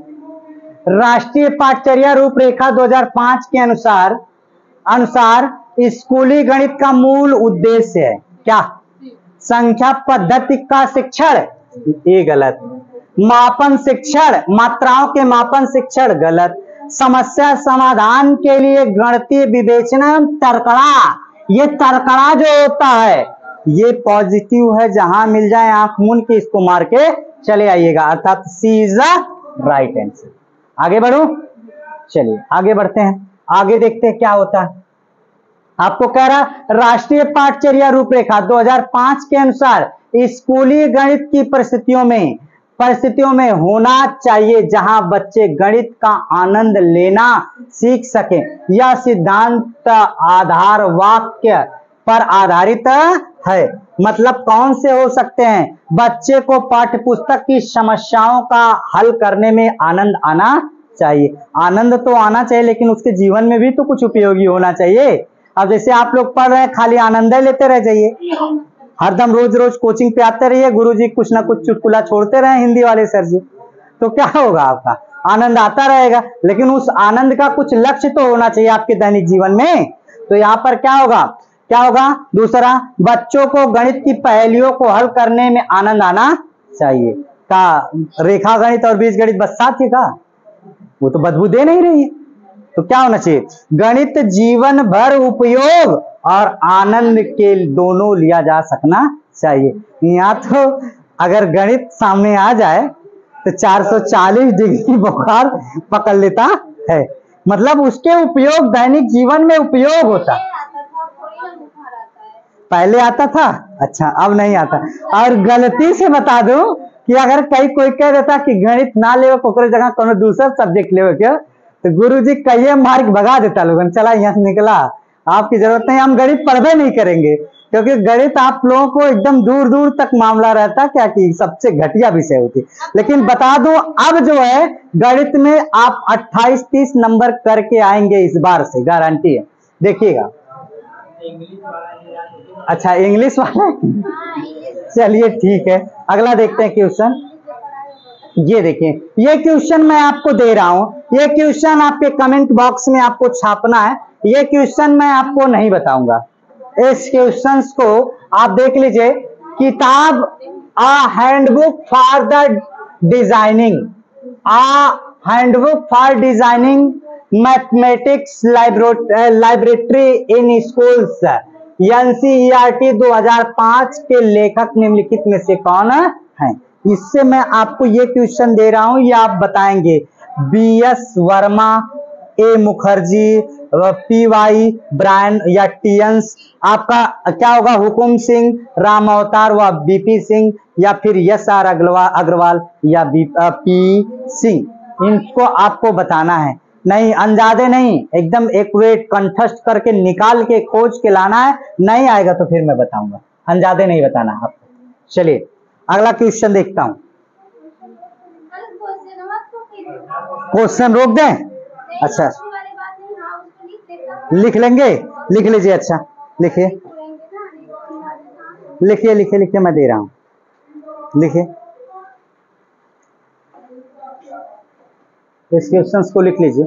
राष्ट्रीय पाठचर्या रूपरेखा 2005 के अनुसार स्कूली गणित का मूल उद्देश्य है क्या? संख्या पद्धति का शिक्षण, ये गलत। मापन शिक्षण, मात्राओं के मापन शिक्षण, गलत। समस्या समाधान के लिए गणितीय विवेचना तर्कड़ा, ये तर्कड़ा जो होता है ये पॉजिटिव है, जहां मिल जाए आंख मूंद के इसको मार के चले आइएगा, अर्थात सी इज द राइट आंसर। आगे बढ़ो, चलिए आगे बढ़ते हैं, आगे देखते हैं क्या होता है। आपको कह रहा राष्ट्रीय पाठचर्या रूपरेखा 2005 के अनुसार स्कूली गणित की परिस्थितियों में होना चाहिए जहां बच्चे गणित का आनंद लेना सीख सके। यह सिद्धांत आधार वाक्य पर आधारित है। मतलब कौन से हो सकते हैं? बच्चे को पाठ्यपुस्तक की समस्याओं का हल करने में आनंद आना चाहिए। आनंद तो आना चाहिए लेकिन उसके जीवन में भी तो कुछ उपयोगी होना चाहिए। अब जैसे आप लोग पढ़ रहे हैं खाली आनंद लेते रह जाइए, हरदम रोज रोज कोचिंग पे आते रहिए, गुरुजी कुछ ना कुछ चुटकुला छोड़ते रहे हिंदी वाले सर जी, तो क्या होगा? आपका आनंद आता रहेगा, लेकिन उस आनंद का कुछ लक्ष्य तो होना चाहिए आपके दैनिक जीवन में। तो यहाँ पर क्या होगा? दूसरा, बच्चों को गणित की पहेलियों को हल करने में आनंद आना चाहिए। का रेखा गणित और बीज गणित बस साथ ही का, वो तो बदबू दे नहीं रही है। तो क्या होना चाहिए? गणित जीवन भर उपयोग और आनंद के दोनों लिया जा सकना चाहिए। यहाँ तो अगर गणित सामने आ जाए तो 440 डिग्री बुखार पकड़ लेता है, मतलब उसके उपयोग दैनिक जीवन में उपयोग होता। पहले आता था, अच्छा अब नहीं आता। और गलती से बता दूं कि अगर कोई कह देता कि गणित ना ले जगह कोनो दूसरा सब्जेक्ट ले क्या, तो गुरुजी कई मार्क भगा देता लोगन, चला यहाँ से निकला, आपकी जरूरत नहीं, हम गणित पढ़बे नहीं करेंगे, क्योंकि गणित आप लोगों को एकदम दूर दूर तक मामला रहता क्या कि सबसे घटिया विषय होती। लेकिन बता दूं अब जो है गणित में आप 28-30 नंबर करके आएंगे इस बार से, गारंटी है, देखिएगा। अच्छा इंग्लिश वाला चलिए ठीक है, अगला देखते हैं क्वेश्चन। ये देखिए, ये क्वेश्चन मैं आपको दे रहा हूं, ये क्वेश्चन आपके कमेंट बॉक्स में आपको छापना है। ये क्वेश्चन मैं आपको नहीं बताऊंगा, इस क्वेश्चन को आप देख लीजिए। किताब a handbook for the designing, mathematics laboratory in schools, NCERT 2005 के लेखक निम्नलिखित में से कौन है? इससे मैं आपको ये क्वेश्चन दे रहा हूं, ये आप बताएंगे। बीएस वर्मा, ए मुखर्जी, पीवाई ब्रायन या टीएंस। आपका क्या होगा? हुकुम सिंह, राम अवतार व बीपी सिंह, या फिर एस आर अग्रवाल या पी सिंह। इनको आपको बताना है, नहीं अंदाजे नहीं, एकदम एक्यूरेट कंठस्थ करके निकाल के खोज के लाना है। नहीं आएगा तो फिर मैं बताऊंगा, अंदाजे नहीं बताना आपको। चलिए अगला क्वेश्चन देखता हूं। क्वेश्चन रोक दें? अच्छा लिख लेंगे, लिख लीजिए। अच्छा लिखिए लिखिए लिखिए लिखिए, मैं दे रहा हूं, लिखिए इस क्वेश्चन को लिख लीजिए।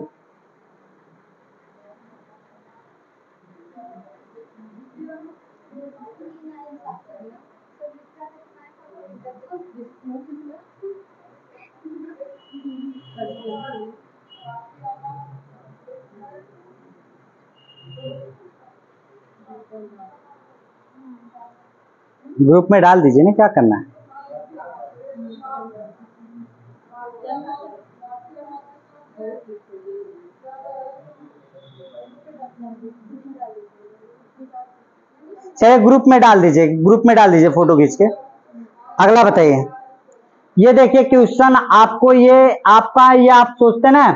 ग्रुप में डाल दीजिए ना, क्या करना है। चलिए ग्रुप में डाल दीजिए, ग्रुप में डाल दीजिए फोटो खींच के। अगला बताइए, ये देखिए क्वेश्चन आपको, ये आपका, ये आप सोचते ना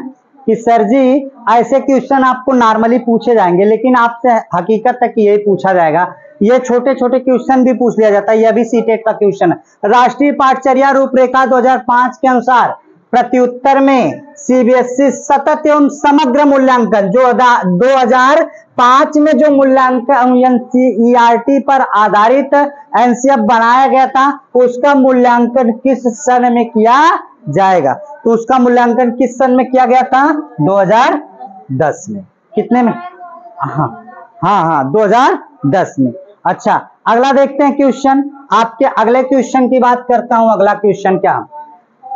कि सर जी ऐसे क्वेश्चन आपको नॉर्मली पूछे जाएंगे, लेकिन आपसे हकीकत है कि यही पूछा जाएगा। ये छोटे छोटे क्वेश्चन भी पूछ लिया जाता है, यह भी सीटेट का क्वेश्चन है। राष्ट्रीय पाठचर्या रूपरेखा 2005 के अनुसार प्रत्युत्तर में सीबीएसई सतत एवं समग्र मूल्यांकन जो 2005 में जो मूल्यांकन एनसीईआरटी पर आधारित एनसीएफ बनाया गया था, उसका मूल्यांकन किस सन में किया जाएगा? तो उसका मूल्यांकन किस सन में किया गया था? 2010 में। कितने में? हाँ 2010 में। अच्छा अगला देखते हैं क्वेश्चन। आपके अगले क्वेश्चन की बात करता हूं। अगला क्वेश्चन क्या?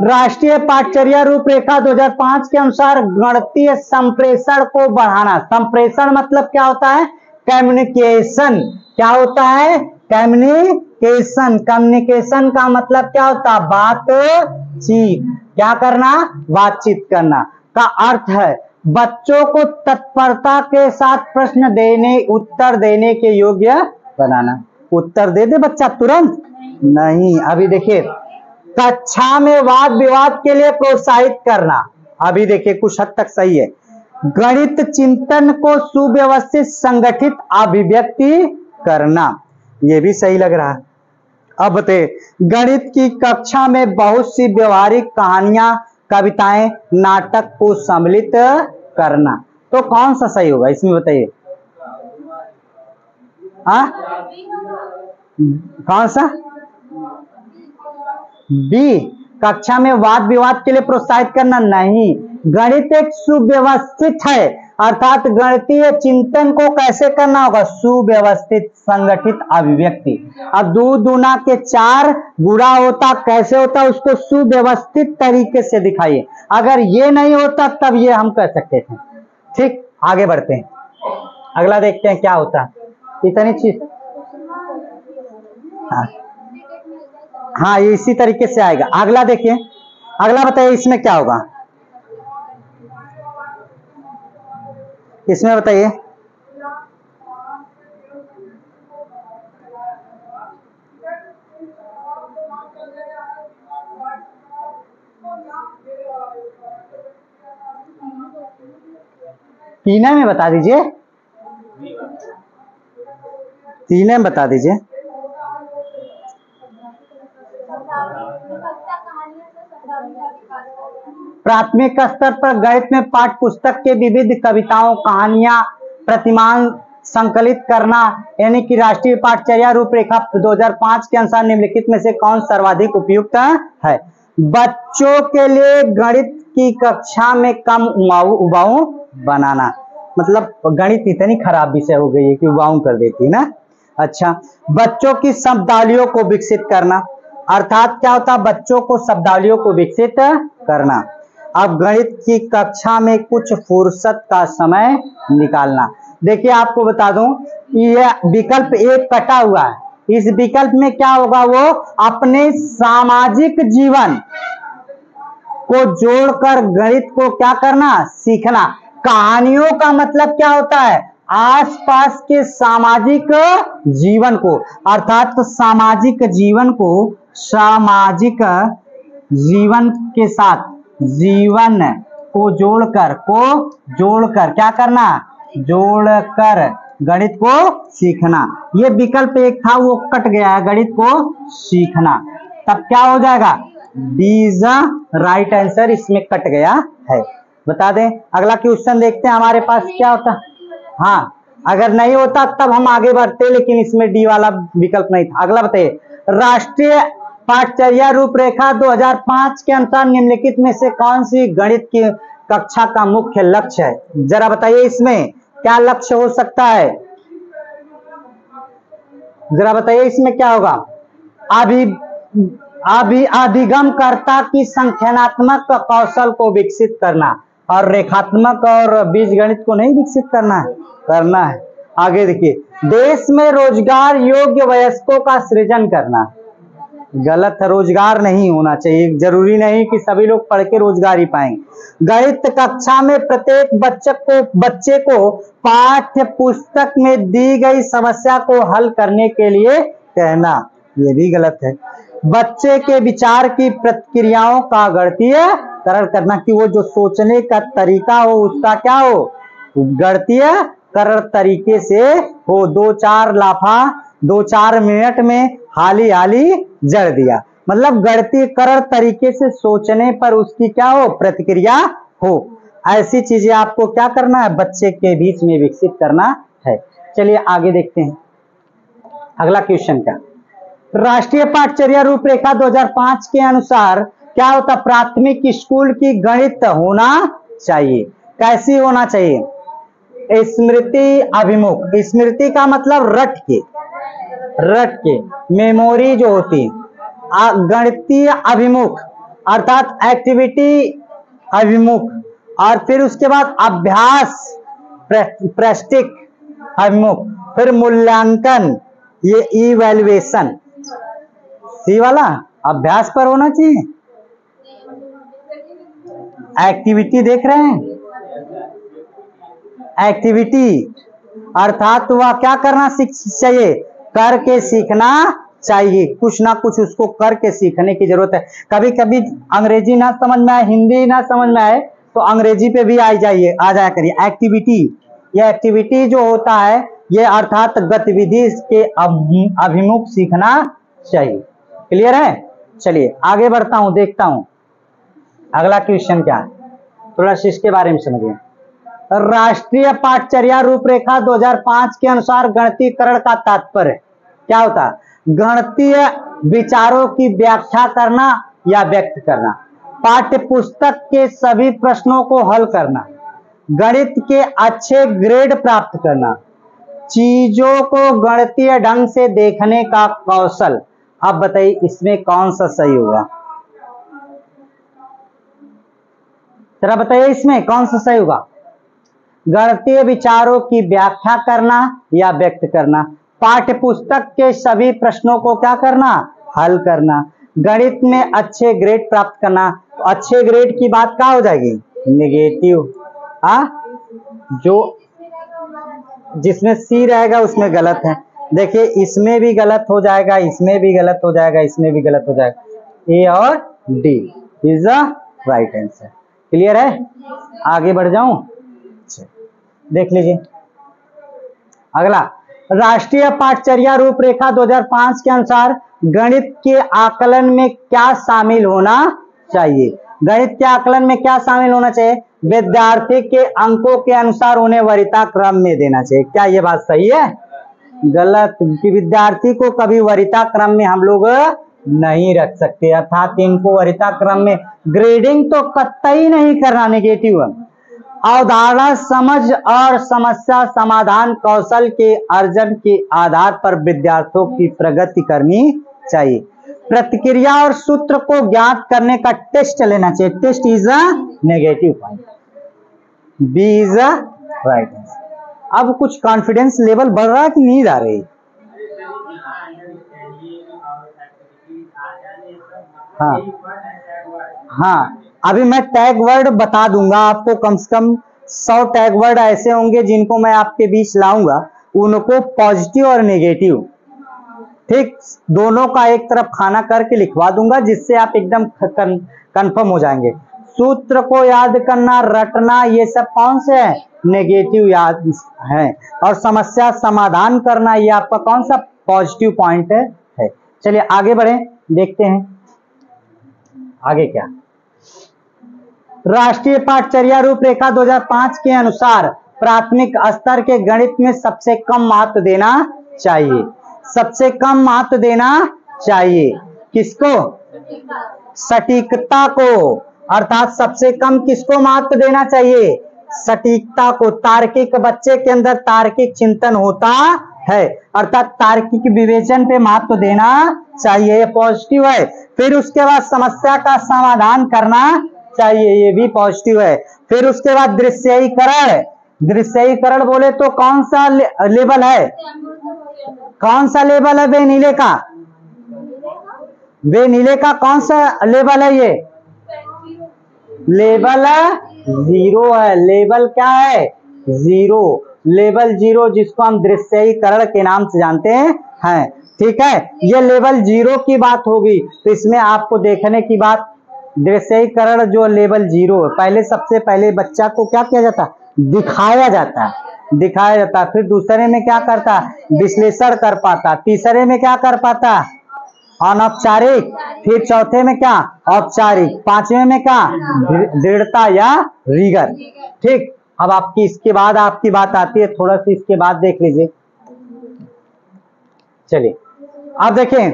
राष्ट्रीय पाठचर्या रूपरेखा 2005 के अनुसार गणितीय संप्रेषण को बढ़ाना। संप्रेषण मतलब क्या होता है? कम्युनिकेशन। क्या होता है? कम्युनिकेशन। कम्युनिकेशन का मतलब क्या होता है? बातचीत। क्या करना? बातचीत करना का अर्थ है बच्चों को तत्परता के साथ प्रश्न देने, उत्तर देने के योग्य बनाना। उत्तर दे दे बच्चा तुरंत? नहीं। अभी देखिए, कक्षा में वाद विवाद के लिए प्रोत्साहित करना। अभी देखिए कुछ हद तक सही है। गणित चिंतन को सुव्यवस्थित संगठित अभिव्यक्ति करना, ये भी सही लग रहा है। अब बताइए, गणित की कक्षा में बहुत सी व्यवहारिक कहानियां, कविताएं, नाटक को सम्मिलित करना। तो कौन सा सही होगा इसमें बताइए? कौन सा? बी। कक्षा में वाद विवाद के लिए प्रोत्साहित करना नहीं। गणित एक सुव्यवस्थित है, अर्थात गणितीय चिंतन को कैसे करना होगा? सुव्यवस्थित संगठित अभिव्यक्ति। अब 2 दूना के 4 बुरा होता, कैसे होता? उसको सुव्यवस्थित तरीके से दिखाइए। अगर ये नहीं होता तब ये हम कह सकते थे। ठीक, आगे बढ़ते हैं, अगला देखते हैं क्या होता है। इतनी चीज, हाँ ये इसी तरीके से आएगा। अगला देखिए, अगला बताइए इसमें क्या होगा? इसमें बताइए। तीनों में बता दीजिए, तीनों में बता दीजिए। प्राथमिक स्तर पर गणित में पाठ्य पुस्तक के विविध कविताओं, कहानियां, प्रतिमान संकलित करना, यानी कि राष्ट्रीय पाठचर्या रूपरेखा 2005 के अनुसार निम्नलिखित में से कौन सर्वाधिक उपयुक्त है? बच्चों के लिए गणित की कक्षा में कम उबाऊ बनाना। मतलब गणित इतनी खराब विषय हो गई है कि उबाऊ कर देती है ना। अच्छा, बच्चों की शब्दावलियों को विकसित करना, अर्थात क्या होता है? बच्चों को शब्दावलियों को विकसित करना। अब गणित की कक्षा में कुछ फुर्सत का समय निकालना। देखिए आपको बता दूं, यह विकल्प एक कटा हुआ है। इस विकल्प में क्या होगा? वो अपने सामाजिक जीवन को जोड़कर गणित को क्या करना? सीखना। कहानियों का मतलब क्या होता है? आसपास के सामाजिक जीवन को, अर्थात तो सामाजिक जीवन को सामाजिक जीवन के साथ जीवन को जोड़कर क्या करना? जोड़कर गणित को सीखना। ये विकल्प एक था वो कट गया है, गणित को सीखना। तब क्या हो जाएगा? D is the right answer, इसमें कट गया है। बता दें, अगला क्वेश्चन देखते हैं हमारे पास क्या होता। हाँ, अगर नहीं होता तब हम आगे बढ़ते, लेकिन इसमें डी वाला विकल्प नहीं था। अगला बताइए, राष्ट्रीय पाठचर्या रूपरेखा 2005 के अनुसार निम्नलिखित में से कौन सी गणित की कक्षा का मुख्य लक्ष्य है? जरा बताइए इसमें क्या लक्ष्य हो सकता है? जरा बताइए इसमें क्या होगा? अधिगमकर्ता की संख्यात्मक कौशल को विकसित करना, और रेखात्मक और बीजगणित को नहीं विकसित करना है। आगे देखिए, देश में रोजगार योग्य वयस्कों का सृजन करना। गलत है, रोजगार नहीं होना चाहिए। जरूरी नहीं कि सभी लोग पढ़ के रोजगार ही पाएंगे। गणित कक्षा में प्रत्येक बच्चे को पाठ्य पुस्तक में दी गई समस्या को हल करने के लिए कहना, ये भी गलत है। बच्चे के विचार की प्रक्रियाओं का गणितीयकरण करना, कि वो जो सोचने का तरीका हो उसका क्या हो? गणितीयकरण तरीके से हो। 2-4 लाफा 2-4 मिनट में हाली जड़ दिया। मतलब गणितीयकरण तरीके से सोचने पर उसकी क्या हो? प्रतिक्रिया हो। ऐसी चीजें आपको क्या करना है? बच्चे के बीच में विकसित करना है। चलिए आगे देखते हैं अगला क्वेश्चन का। राष्ट्रीय पाठचर्या रूपरेखा 2005 के अनुसार क्या होता? प्राथमिक स्कूल की गणित होना चाहिए। कैसी होना चाहिए? स्मृति अभिमुख। स्मृति का मतलब रट के मेमोरी जो होती है। गणितीय अभिमुख, अर्थात एक्टिविटी अभिमुख, और फिर उसके बाद अभ्यास प्रैक्टिक अभिमुख, फिर मूल्यांकन ये इवैल्यूएशन। सी वाला अभ्यास पर होना चाहिए। एक्टिविटी देख रहे हैं, एक्टिविटी अर्थात वह क्या करना चाहिए, करके सीखना चाहिए, कुछ ना कुछ उसको करके सीखने की जरूरत है। कभी कभी अंग्रेजी ना समझ में आए, हिंदी ना समझ में आए तो अंग्रेजी पे भी आ जाया करिए। एक्टिविटी, यह एक्टिविटी जो होता है ये अर्थात गतिविधि के अभिमुख सीखना चाहिए। क्लियर है? चलिए आगे बढ़ता हूं, देखता हूं अगला क्वेश्चन क्या है, थोड़ा सा इसके बारे में समझिए। राष्ट्रीय पाठचर्या रूपरेखा 2005 के अनुसार गणितीकरण का तात्पर्य क्या होता है? गणितीय विचारों की व्याख्या करना या व्यक्त करना, पाठ्य पुस्तक के सभी प्रश्नों को हल करना, गणित के अच्छे ग्रेड प्राप्त करना, चीजों को गणितीय ढंग से देखने का कौशल। अब बताइए इसमें कौन सा सही होगा? जरा बताइए इसमें कौन सा सही होगा? गणितीय विचारों की व्याख्या करना या व्यक्त करना, पाठ्य पुस्तक के सभी प्रश्नों को क्या करना, हल करना, गणित में अच्छे ग्रेड प्राप्त करना। तो अच्छे ग्रेड की बात क्या हो जाएगी? नेगेटिव। जो जिसमें सी रहेगा उसमें गलत है। देखिए इसमें भी गलत हो जाएगा, इसमें भी गलत हो जाएगा, इसमें भी गलत हो जाएगा। ए और D is the right answer. Clear है? आगे बढ़ जाऊं, देख लीजिए अगला। राष्ट्रीय पाठचर्या रूपरेखा 2005 के अनुसार गणित के आकलन में क्या शामिल होना चाहिए? गणित के आकलन में क्या शामिल होना चाहिए? विद्यार्थी के अंकों के अनुसार उन्हें वरीयता क्रम में देना चाहिए। क्या ये बात सही है? गलत, कि विद्यार्थी को कभी वरीयता क्रम में हम लोग नहीं रख सकते, अर्थात इनको वरीयता क्रम में ग्रेडिंग तो कतई नहीं करना, नेगेटिव। अवधारणा समझ और समस्या समाधान कौशल के अर्जन के आधार पर विद्यार्थियों की प्रगति करनी चाहिए। प्रतिक्रिया और सूत्र को ज्ञात करने का टेस्ट लेना चाहिए। Test is a negative point, B is a right answer. अब कुछ कॉन्फिडेंस लेवल बढ़ रहा है कि नींद आ रही? हाँ, अभी मैं टैग वर्ड बता दूंगा आपको, कम से कम 100 टैग वर्ड ऐसे होंगे जिनको मैं आपके बीच लाऊंगा, उनको पॉजिटिव और नेगेटिव, ठीक, दोनों का एक तरफ खाना करके लिखवा दूंगा, जिससे आप एकदम कंफर्म हो जाएंगे। सूत्र को याद करना, रटना, ये सब कौन से है? नेगेटिव याद है। और समस्या समाधान करना, ये आपका कौन सा पॉजिटिव पॉइंट है। चलिए आगे बढ़े, देखते हैं आगे क्या। राष्ट्रीय पाठचर्या रूपरेखा 2005 के अनुसार प्राथमिक स्तर के गणित में सबसे कम महत्व देना चाहिए। सबसे कम महत्व देना चाहिए किसको? सटीकता को, अर्थात सबसे कम किसको महत्व देना चाहिए? सटीकता को। तार्किक, बच्चे के अंदर तार्किक चिंतन होता है, अर्थात तार्किक विवेचन पे महत्व देना चाहिए, ये पॉजिटिव है। फिर उसके बाद समस्या का समाधान करना चाहिए, ये भी पॉजिटिव है। फिर उसके बाद दृश्यीकरण, दृश्यीकरण बोले तो कौन सा लेवल है? कौन सा लेवल है वेनिले का? वेनिले का कौन सा लेवल है? ये लेवल 0 है। लेवल क्या है? 0। लेवल 0 जिसको हम दृश्यीकरण के नाम से जानते हैं, ठीक है। ये लेवल 0 की बात होगी, तो इसमें आपको देखने की बात, दृश्यीकरण जो लेवल 0 है, पहले सबसे पहले बच्चा को क्या किया जाता है? दिखाया जाता है, दिखाया जाता है। फिर दूसरे में क्या करता है? विश्लेषण कर पाता। तीसरे में क्या कर पाता? अनौपचारिक। फिर चौथे में क्या? औपचारिक। पांचवें में क्या? दृढ़ता या रिगर। ठीक, अब आपकी इसके बाद आपकी बात आती है, थोड़ा सा इसके बाद देख लीजिए। चलिए अब देखें,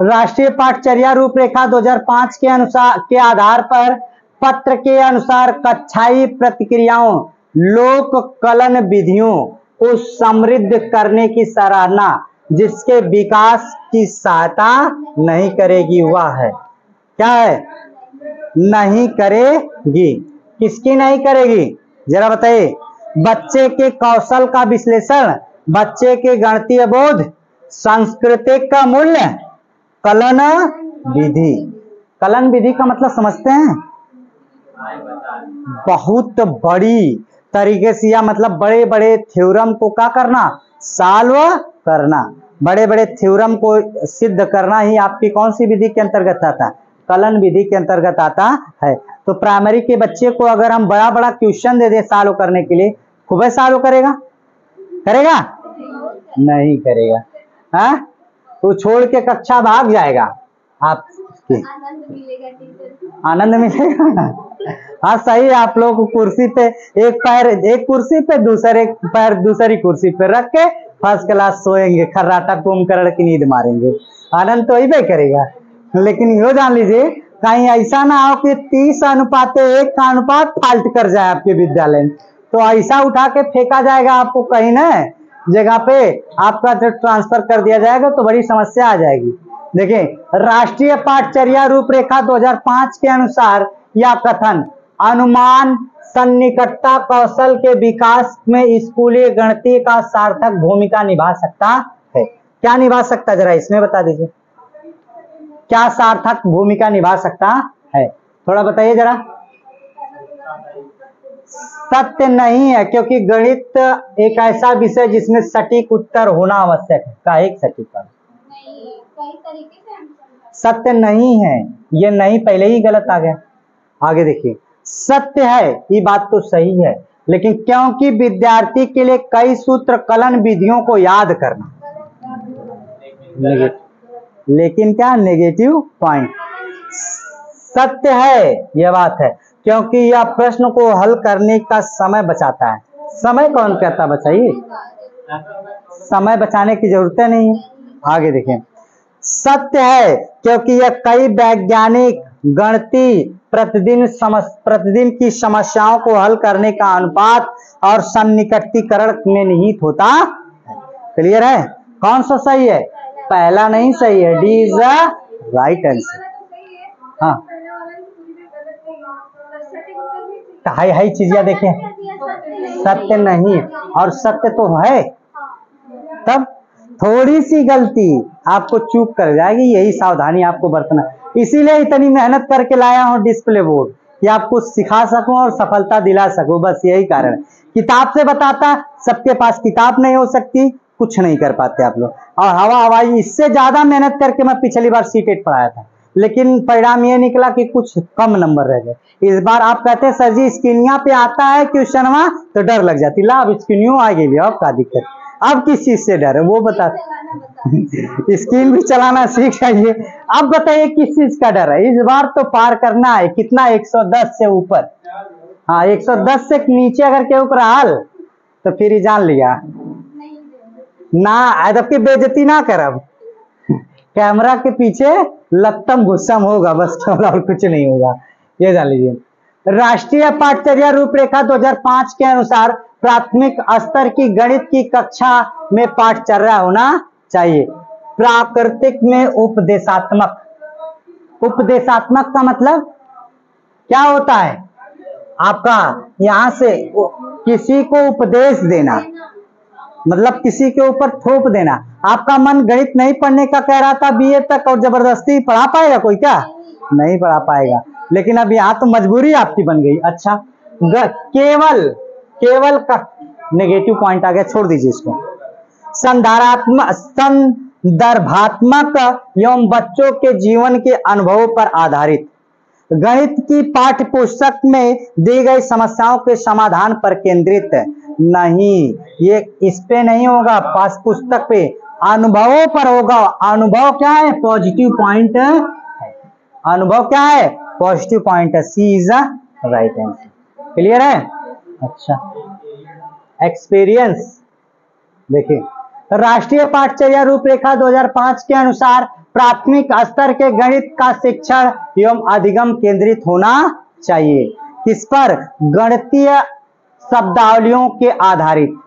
राष्ट्रीय पाठचर्या रूपरेखा 2005 के अनुसार के आधार पर पत्र के अनुसार कक्षाई प्रतिक्रियाओं, लोक कलन विधियों को समृद्ध करने की सराहना जिसके विकास की सहायता नहीं करेगी, वह है क्या है? नहीं करेगी। किसकी नहीं करेगी जरा बताइए? बच्चे के कौशल का विश्लेषण, बच्चे के गणितीय बोध, सांस्कृतिक का मूल्य, कलन विधि। कलन विधि का मतलब समझते हैं? बहुत बड़ी तरीके से, या मतलब बड़े बड़े थ्योरम को क्या करना, सॉल्व करना। बड़े बड़े थ्योरम को सिद्ध करना ही आपकी कौन सी विधि के अंतर्गत आता है? कलन विधि के अंतर्गत आता है। तो प्राइमरी के बच्चे को अगर हम बड़ा बड़ा क्वेश्चन दे दे सॉल्व करने के लिए, खूब सॉल्व करेगा? करेगा? नहीं करेगा। हाँ, तो छोड़ के कक्षा भाग जाएगा। आप आनंद मिलेगा। हाँ सही, आप लोग कुर्सी पे एक पैर एक कुर्सी पे, दूसरे पैर दूसरी कुर्सी पे रख के फर्स्ट क्लास सोएंगे, खर्राटा कुंभकर्ण की नींद मारेंगे। आनंद तो ही करेगा। लेकिन यो जान लीजिए, कहीं ऐसा ना हो कि 30:1 का अनुपात फाल्ट कर जाए आपके विद्यालय में, तो ऐसा उठा के फेंका जाएगा आपको कहीं ना जगह पे, आपका जो ट्रांसफर कर दिया जाएगा तो बड़ी समस्या आ जाएगी। देखिए, राष्ट्रीय पाठचर्या रूपरेखा 2005 के अनुसार यह कथन अनुमान सन्निकटता कौशल के विकास में स्कूली गणितीय का सार्थक भूमिका निभा सकता है। क्या निभा सकता है, जरा इसमें बता दीजिए, क्या सार्थक भूमिका निभा सकता है? थोड़ा बताइए जरा। सत्य नहीं है, क्योंकि गणित एक ऐसा विषय जिसमें सटीक उत्तर होना आवश्यक है। का एक सटीक सत्य नहीं है, ये नहीं पहले ही गलत आ गया। आगे देखिए, सत्य है, ये बात तो सही है, लेकिन क्योंकि विद्यार्थी के लिए कई सूत्र कलन विधियों को याद करना, लेकिन क्या नेगेटिव पॉइंट। सत्य है, यह बात है, क्योंकि यह प्रश्न को हल करने का समय बचाता है। समय कौन कहता बचाइए? समय बचाने की जरूरत नहीं है। आगे देखें, सत्य है क्योंकि यह कई वैज्ञानिक गणितीय प्रतिदिन की समस्याओं को हल करने का अनुपात और सन्निकटीकरण में निहित होता है। क्लियर है? कौन सा सही है? पहला नहीं सही है, D is the right answer. हाँ, हाई चीजें देखें, सत्य नहीं और सत्य तो है, तब थोड़ी सी गलती आपको चूक कर जाएगी, यही सावधानी आपको बरतना। इसीलिए इतनी मेहनत करके लाया हूं डिस्प्ले बोर्ड, कि आपको सिखा सकूं और सफलता दिला सकूं, बस यही कारण है। किताब से बताता, सबके पास किताब नहीं हो सकती, कुछ नहीं कर पाते आप लोग। और हवाई इससे ज्यादा मेहनत करके मैं पिछली बार सीटेट पढ़ाया था, लेकिन परिणाम ये निकला कि कुछ कम नंबर रह गए। इस बार आप कहते हैं सर जी स्क्रीनिया पे आता है क्वेश्चन, तो डर लग जाती, ला अब स्क्रीनियो आ गई, अब क्या दिक्कत, अब किस चीज से डर है वो बता। स्क्रीन भी चलाना सीख जाइए। अब बताइए किस चीज का डर है? इस बार तो पार करना है, कितना, 110 से ऊपर। हाँ, 110 से नीचे अगर के ऊपर हाल तो फिर ही जान लिया ना, अदब की बेइज्जती ना करब, कैमरा के पीछे लत्तम गुस्सम होगा बस, और कुछ नहीं होगा, ये जान लीजिए। राष्ट्रीय पाठचर्या रूपरेखा 2005 के अनुसार प्राथमिक स्तर की गणित की कक्षा में पाठचर्या होना चाहिए। प्राकृतिक में उपदेशात्मक, उपदेशात्मक का मतलब क्या होता है? आपका यहां से किसी को उपदेश देना, मतलब किसी के ऊपर थोप देना। आपका मन गणित नहीं पढ़ने का कह रहा था बीए तक, और जबरदस्ती पढ़ा पाएगा कोई? क्या नहीं पढ़ा पाएगा, लेकिन अब यहाँ तो मजबूरी आपकी बन गई। अच्छा, केवल का नेगेटिव पॉइंट आ गया, छोड़ दीजिए इसको। संदर्भात्मक एवं बच्चों के जीवन के अनुभवों पर आधारित, गणित की पाठ्य पुस्तक में दी गई समस्याओं के समाधान पर केंद्रित नहीं, ये इस पे नहीं होगा, पास पुस्तक पे, अनुभवों पर होगा। अनुभव क्या है? पॉजिटिव पॉइंट है। अनुभव क्या है? पॉजिटिव पॉइंट है। C is the right answer. Clear है? अच्छा, एक्सपीरियंस देखिए, राष्ट्रीय पाठचर्या रूपरेखा 2005 के अनुसार प्राथमिक स्तर के गणित का शिक्षण एवं अधिगम केंद्रित होना चाहिए। किस पर? गणितीय शब्दावलियों के आधारित,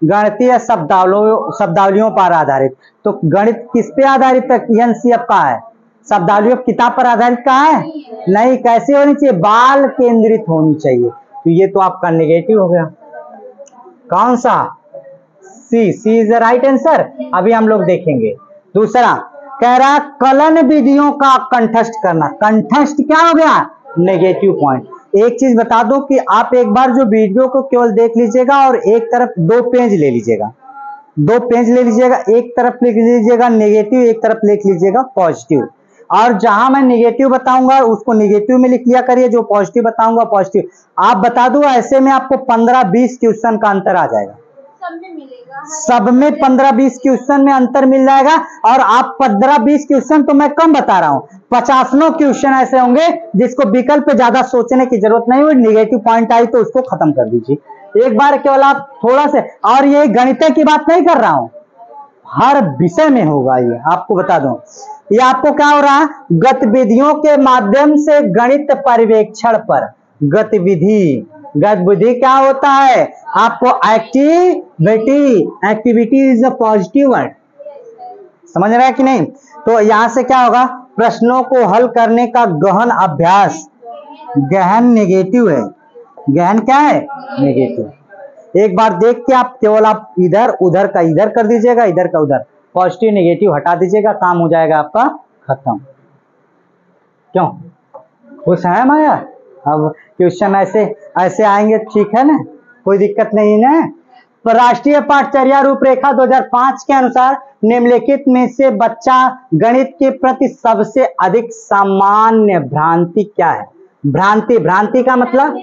गणितीय शब्दावलियों पर आधारित। तो गणित किस पे आधारित है? एनसीएफ का है, शब्दावली किताब पर आधारित कहाँ है? नहीं। कैसे होनी चाहिए? बाल केंद्रित होनी चाहिए। तो ये तो आपका नेगेटिव हो गया। कौन सा? सी इज द राइट आंसर। अभी हम लोग देखेंगे। दूसरा कह रहा कलन विधियों का कंठस्थ करना। कंठस्थ क्या हो गया? Negative point. एक चीज बता दो कि आप एक बार जो वीडियो को केवल देख लीजिएगा और एक तरफ 2 पेज ले लीजिएगा, 2 पेज ले लीजिएगा, एक तरफ लिख लीजिएगा नेगेटिव, एक तरफ लिख लीजिएगा पॉजिटिव। और जहां मैं नेगेटिव बताऊंगा उसको नेगेटिव में लिख लिया करिए, जो पॉजिटिव बताऊंगा पॉजिटिव। आप बता दो ऐसे में आपको 15-20 क्वेश्चन का अंतर आ जाएगा। सब में 15-20 क्वेश्चन में अंतर मिल जाएगा। और आप 15-20 क्वेश्चन तो मैं कम बता रहा हूं, 50 क्वेश्चन ऐसे होंगे जिसको विकल्प पे ज्यादा सोचने की जरूरत नहीं हुई। नेगेटिव पॉइंट आई तो उसको खत्म कर दीजिए एक बार, केवल आप थोड़ा से। और ये गणित की बात नहीं कर रहा हूं, हर विषय में होगा ये, आपको बता दूं। ये आपको क्या हो रहा है? गतिविधियों के माध्यम से गणित पर्यवेक्षण पर। गतिविधि क्या होता है? आपको activity is a positive word, समझ रहा है कि नहीं? तो यहां से क्या होगा? प्रश्नों को हल करने का गहन अभ्यास। गहन नेगेटिव है। गहन क्या है? नेगेटिव। एक बार देख के आप केवल आप इधर उधर का इधर कर दीजिएगा, इधर का उधर, पॉजिटिव नेगेटिव हटा दीजिएगा, काम हो जाएगा आपका खत्म। क्यों खुश है माया? अब क्वेश्चन ऐसे आएंगे, ठीक है ना, कोई दिक्कत नहीं है ना। राष्ट्रीय पाठचर्या रूपरेखा 2005 के अनुसार निम्नलिखित में से बच्चा गणित के प्रति सबसे अधिक सामान्य भ्रांति क्या है? भ्रांति का मतलब,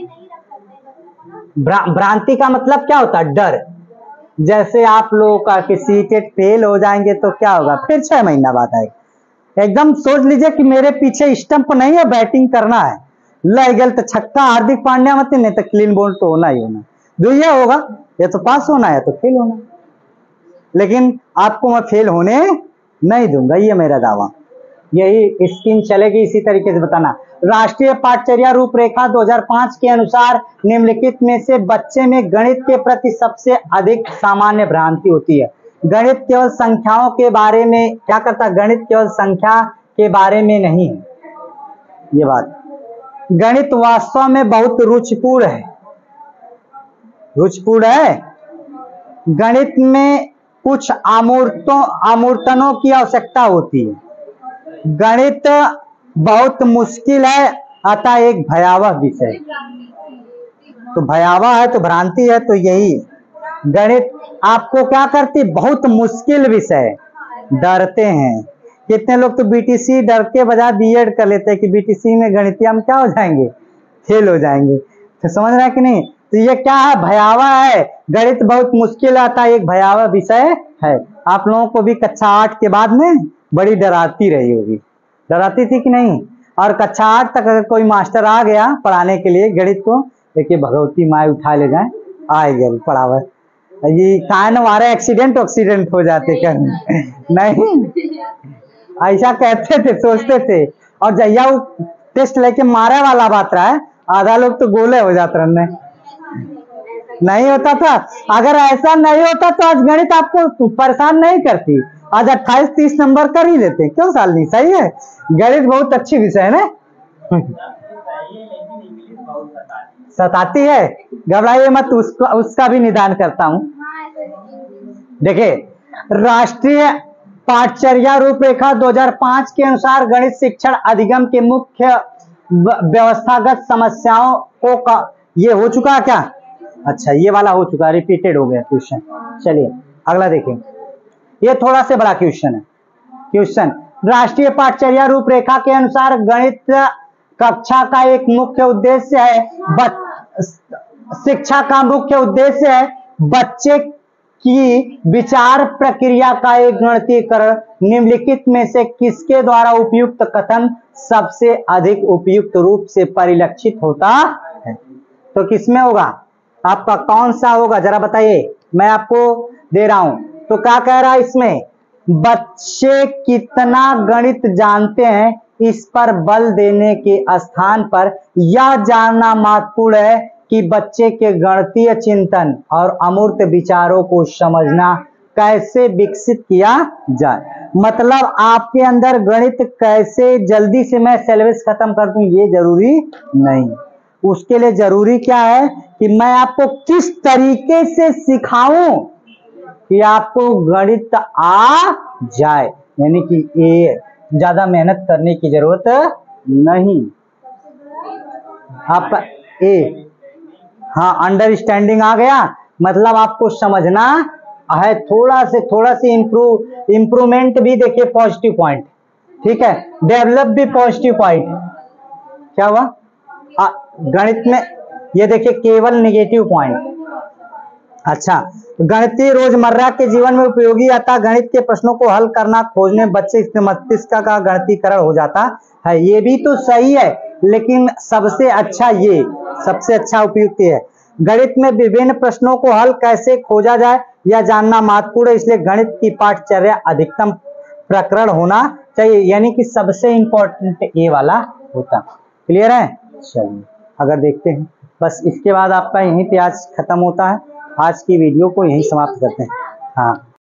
भ्रांति का मतलब क्या होता है? डर। जैसे आप लोगों का कि सीटेट फेल हो जाएंगे तो क्या होगा? फिर 6 महीना बाद आएगा। एकदम सोच लीजिए कि मेरे पीछे स्टंप नहीं है, बैटिंग करना है, लग गल तो छक्का, हार्दिक पांड्या मत, नहीं तो क्लीन बोल्ड तो होना ही होना। जो ये होगा, या तो पास होना है तो फेल होना। लेकिन आपको मैं फेल होने नहीं दूंगा, ये मेरा दावा। यही स्कीम चलेगी इसी तरीके से बताना। राष्ट्रीय पाठचर्या रूपरेखा 2005 के अनुसार निम्नलिखित में से बच्चे में गणित के प्रति सबसे अधिक सामान्य भ्रांति होती है। गणित केवल संख्याओं के बारे में क्या करता? गणित केवल संख्या के बारे में नहीं है ये बात। गणित वास्तव में बहुत रुचिपूर्ण है। रुचिपूर्ण है। गणित में कुछ आमूर्तनों की आवश्यकता होती है। गणित बहुत मुश्किल है, अतः एक भयावह विषय। तो भयावह है तो भ्रांति है, तो यही गणित आपको क्या करती? बहुत मुश्किल विषय। डरते हैं कितने लोग तो बीटीसी डर के बजाय बीएड कर लेते हैं कि बीटीसी में गणितीय हम क्या हो जाएंगे? फेल हो जाएंगे। तो समझ रहा है कि नहीं? तो ये क्या है? भयावह है। गणित बहुत मुश्किल आता है, एक भयावह विषय है। आप लोगों को भी कक्षा 8 के बाद में बड़ी डराती रही होगी, डराती थी कि नहीं? और कक्षा 8 तक अगर कोई मास्टर आ गया पढ़ाने के लिए गणित को, देखिए भगवती माए उठा ले जाए, आएगा पढ़ावा। ये कान हमारे एक्सीडेंट हो जाते कर नहीं, ऐसा कहते थे, सोचते थे। और जहिया वो टेस्ट लेके मारे वाला बात रहा है, आधा लोग तो गोले हो जाते रहने। नहीं होता था। अगर ऐसा नहीं होता तो आज गणित आपको परेशान नहीं करती, आज 28-30 नंबर कर ही लेते। क्यों सालनी? सही है, गणित बहुत अच्छी विषय है ना। सताती है, घबराइए मत, उसका भी निदान करता हूं। देखिए, राष्ट्रीय पाठचर्या रूपरेखा 2005 के अनुसार गणित शिक्षण अधिगम के मुख्य व्यवस्थागत समस्याओं को ये हो चुका क्या? अच्छा, ये वाला हो चुका, रिपीटेड हो गया क्वेश्चन। चलिए अगला देखें, ये थोड़ा से बड़ा क्वेश्चन है। क्वेश्चन, राष्ट्रीय पाठचर्या रूपरेखा के अनुसार गणित कक्षा का एक मुख्य उद्देश्य है, शिक्षा का मुख्य उद्देश्य है बच्चे की विचार प्रक्रिया का एक गणितीकरण। निम्नलिखित में से किसके द्वारा उपयुक्त कथन सबसे अधिक उपयुक्त रूप से परिलक्षित होता है? तो किसमें होगा? आपका कौन सा होगा जरा बताइए, मैं आपको दे रहा हूं। तो क्या कह रहा है इसमें? बच्चे कितना गणित जानते हैं इस पर बल देने के स्थान पर यह जानना महत्वपूर्ण है कि बच्चे के गणितीय चिंतन और अमूर्त विचारों को समझना कैसे विकसित किया जाए। मतलब आपके अंदर गणित कैसे जल्दी से मैं सिलेबस खत्म कर दूं ये जरूरी नहीं। उसके लिए जरूरी क्या है कि मैं आपको किस तरीके से सिखाऊं कि आपको गणित आ जाए, यानी कि ये ज्यादा मेहनत करने की जरूरत नहीं। आपका ए, हाँ, अंडरस्टैंडिंग आ गया, मतलब आपको समझना है, थोड़ा से इंप्रूवमेंट भी देखिए पॉजिटिव पॉइंट, ठीक है, डेवलप भी पॉजिटिव पॉइंट। क्या हुआ गणित में, ये देखिए केवल नेगेटिव पॉइंट। अच्छा, गणितीय रोजमर्रा के जीवन में उपयोगी आता गणित के प्रश्नों को हल करना खोजने बच्चे के मस्तिष्क का गणितीकरण हो जाता है, ये भी तो सही है, लेकिन सबसे अच्छा उपयुक्त है। गणित में विभिन्न प्रश्नों को हल कैसे खोजा जाए यह जानना महत्वपूर्ण है, इसलिए गणित की पाठचर्या अधिकतम प्रकरण होना चाहिए, यानी कि सबसे इंपॉर्टेंट ये वाला होता। क्लियर है? चलिए अगर देखते हैं, बस इसके बाद आपका यहीं पे आज खत्म होता है। आज की वीडियो को यहीं समाप्त करते हैं। हाँ।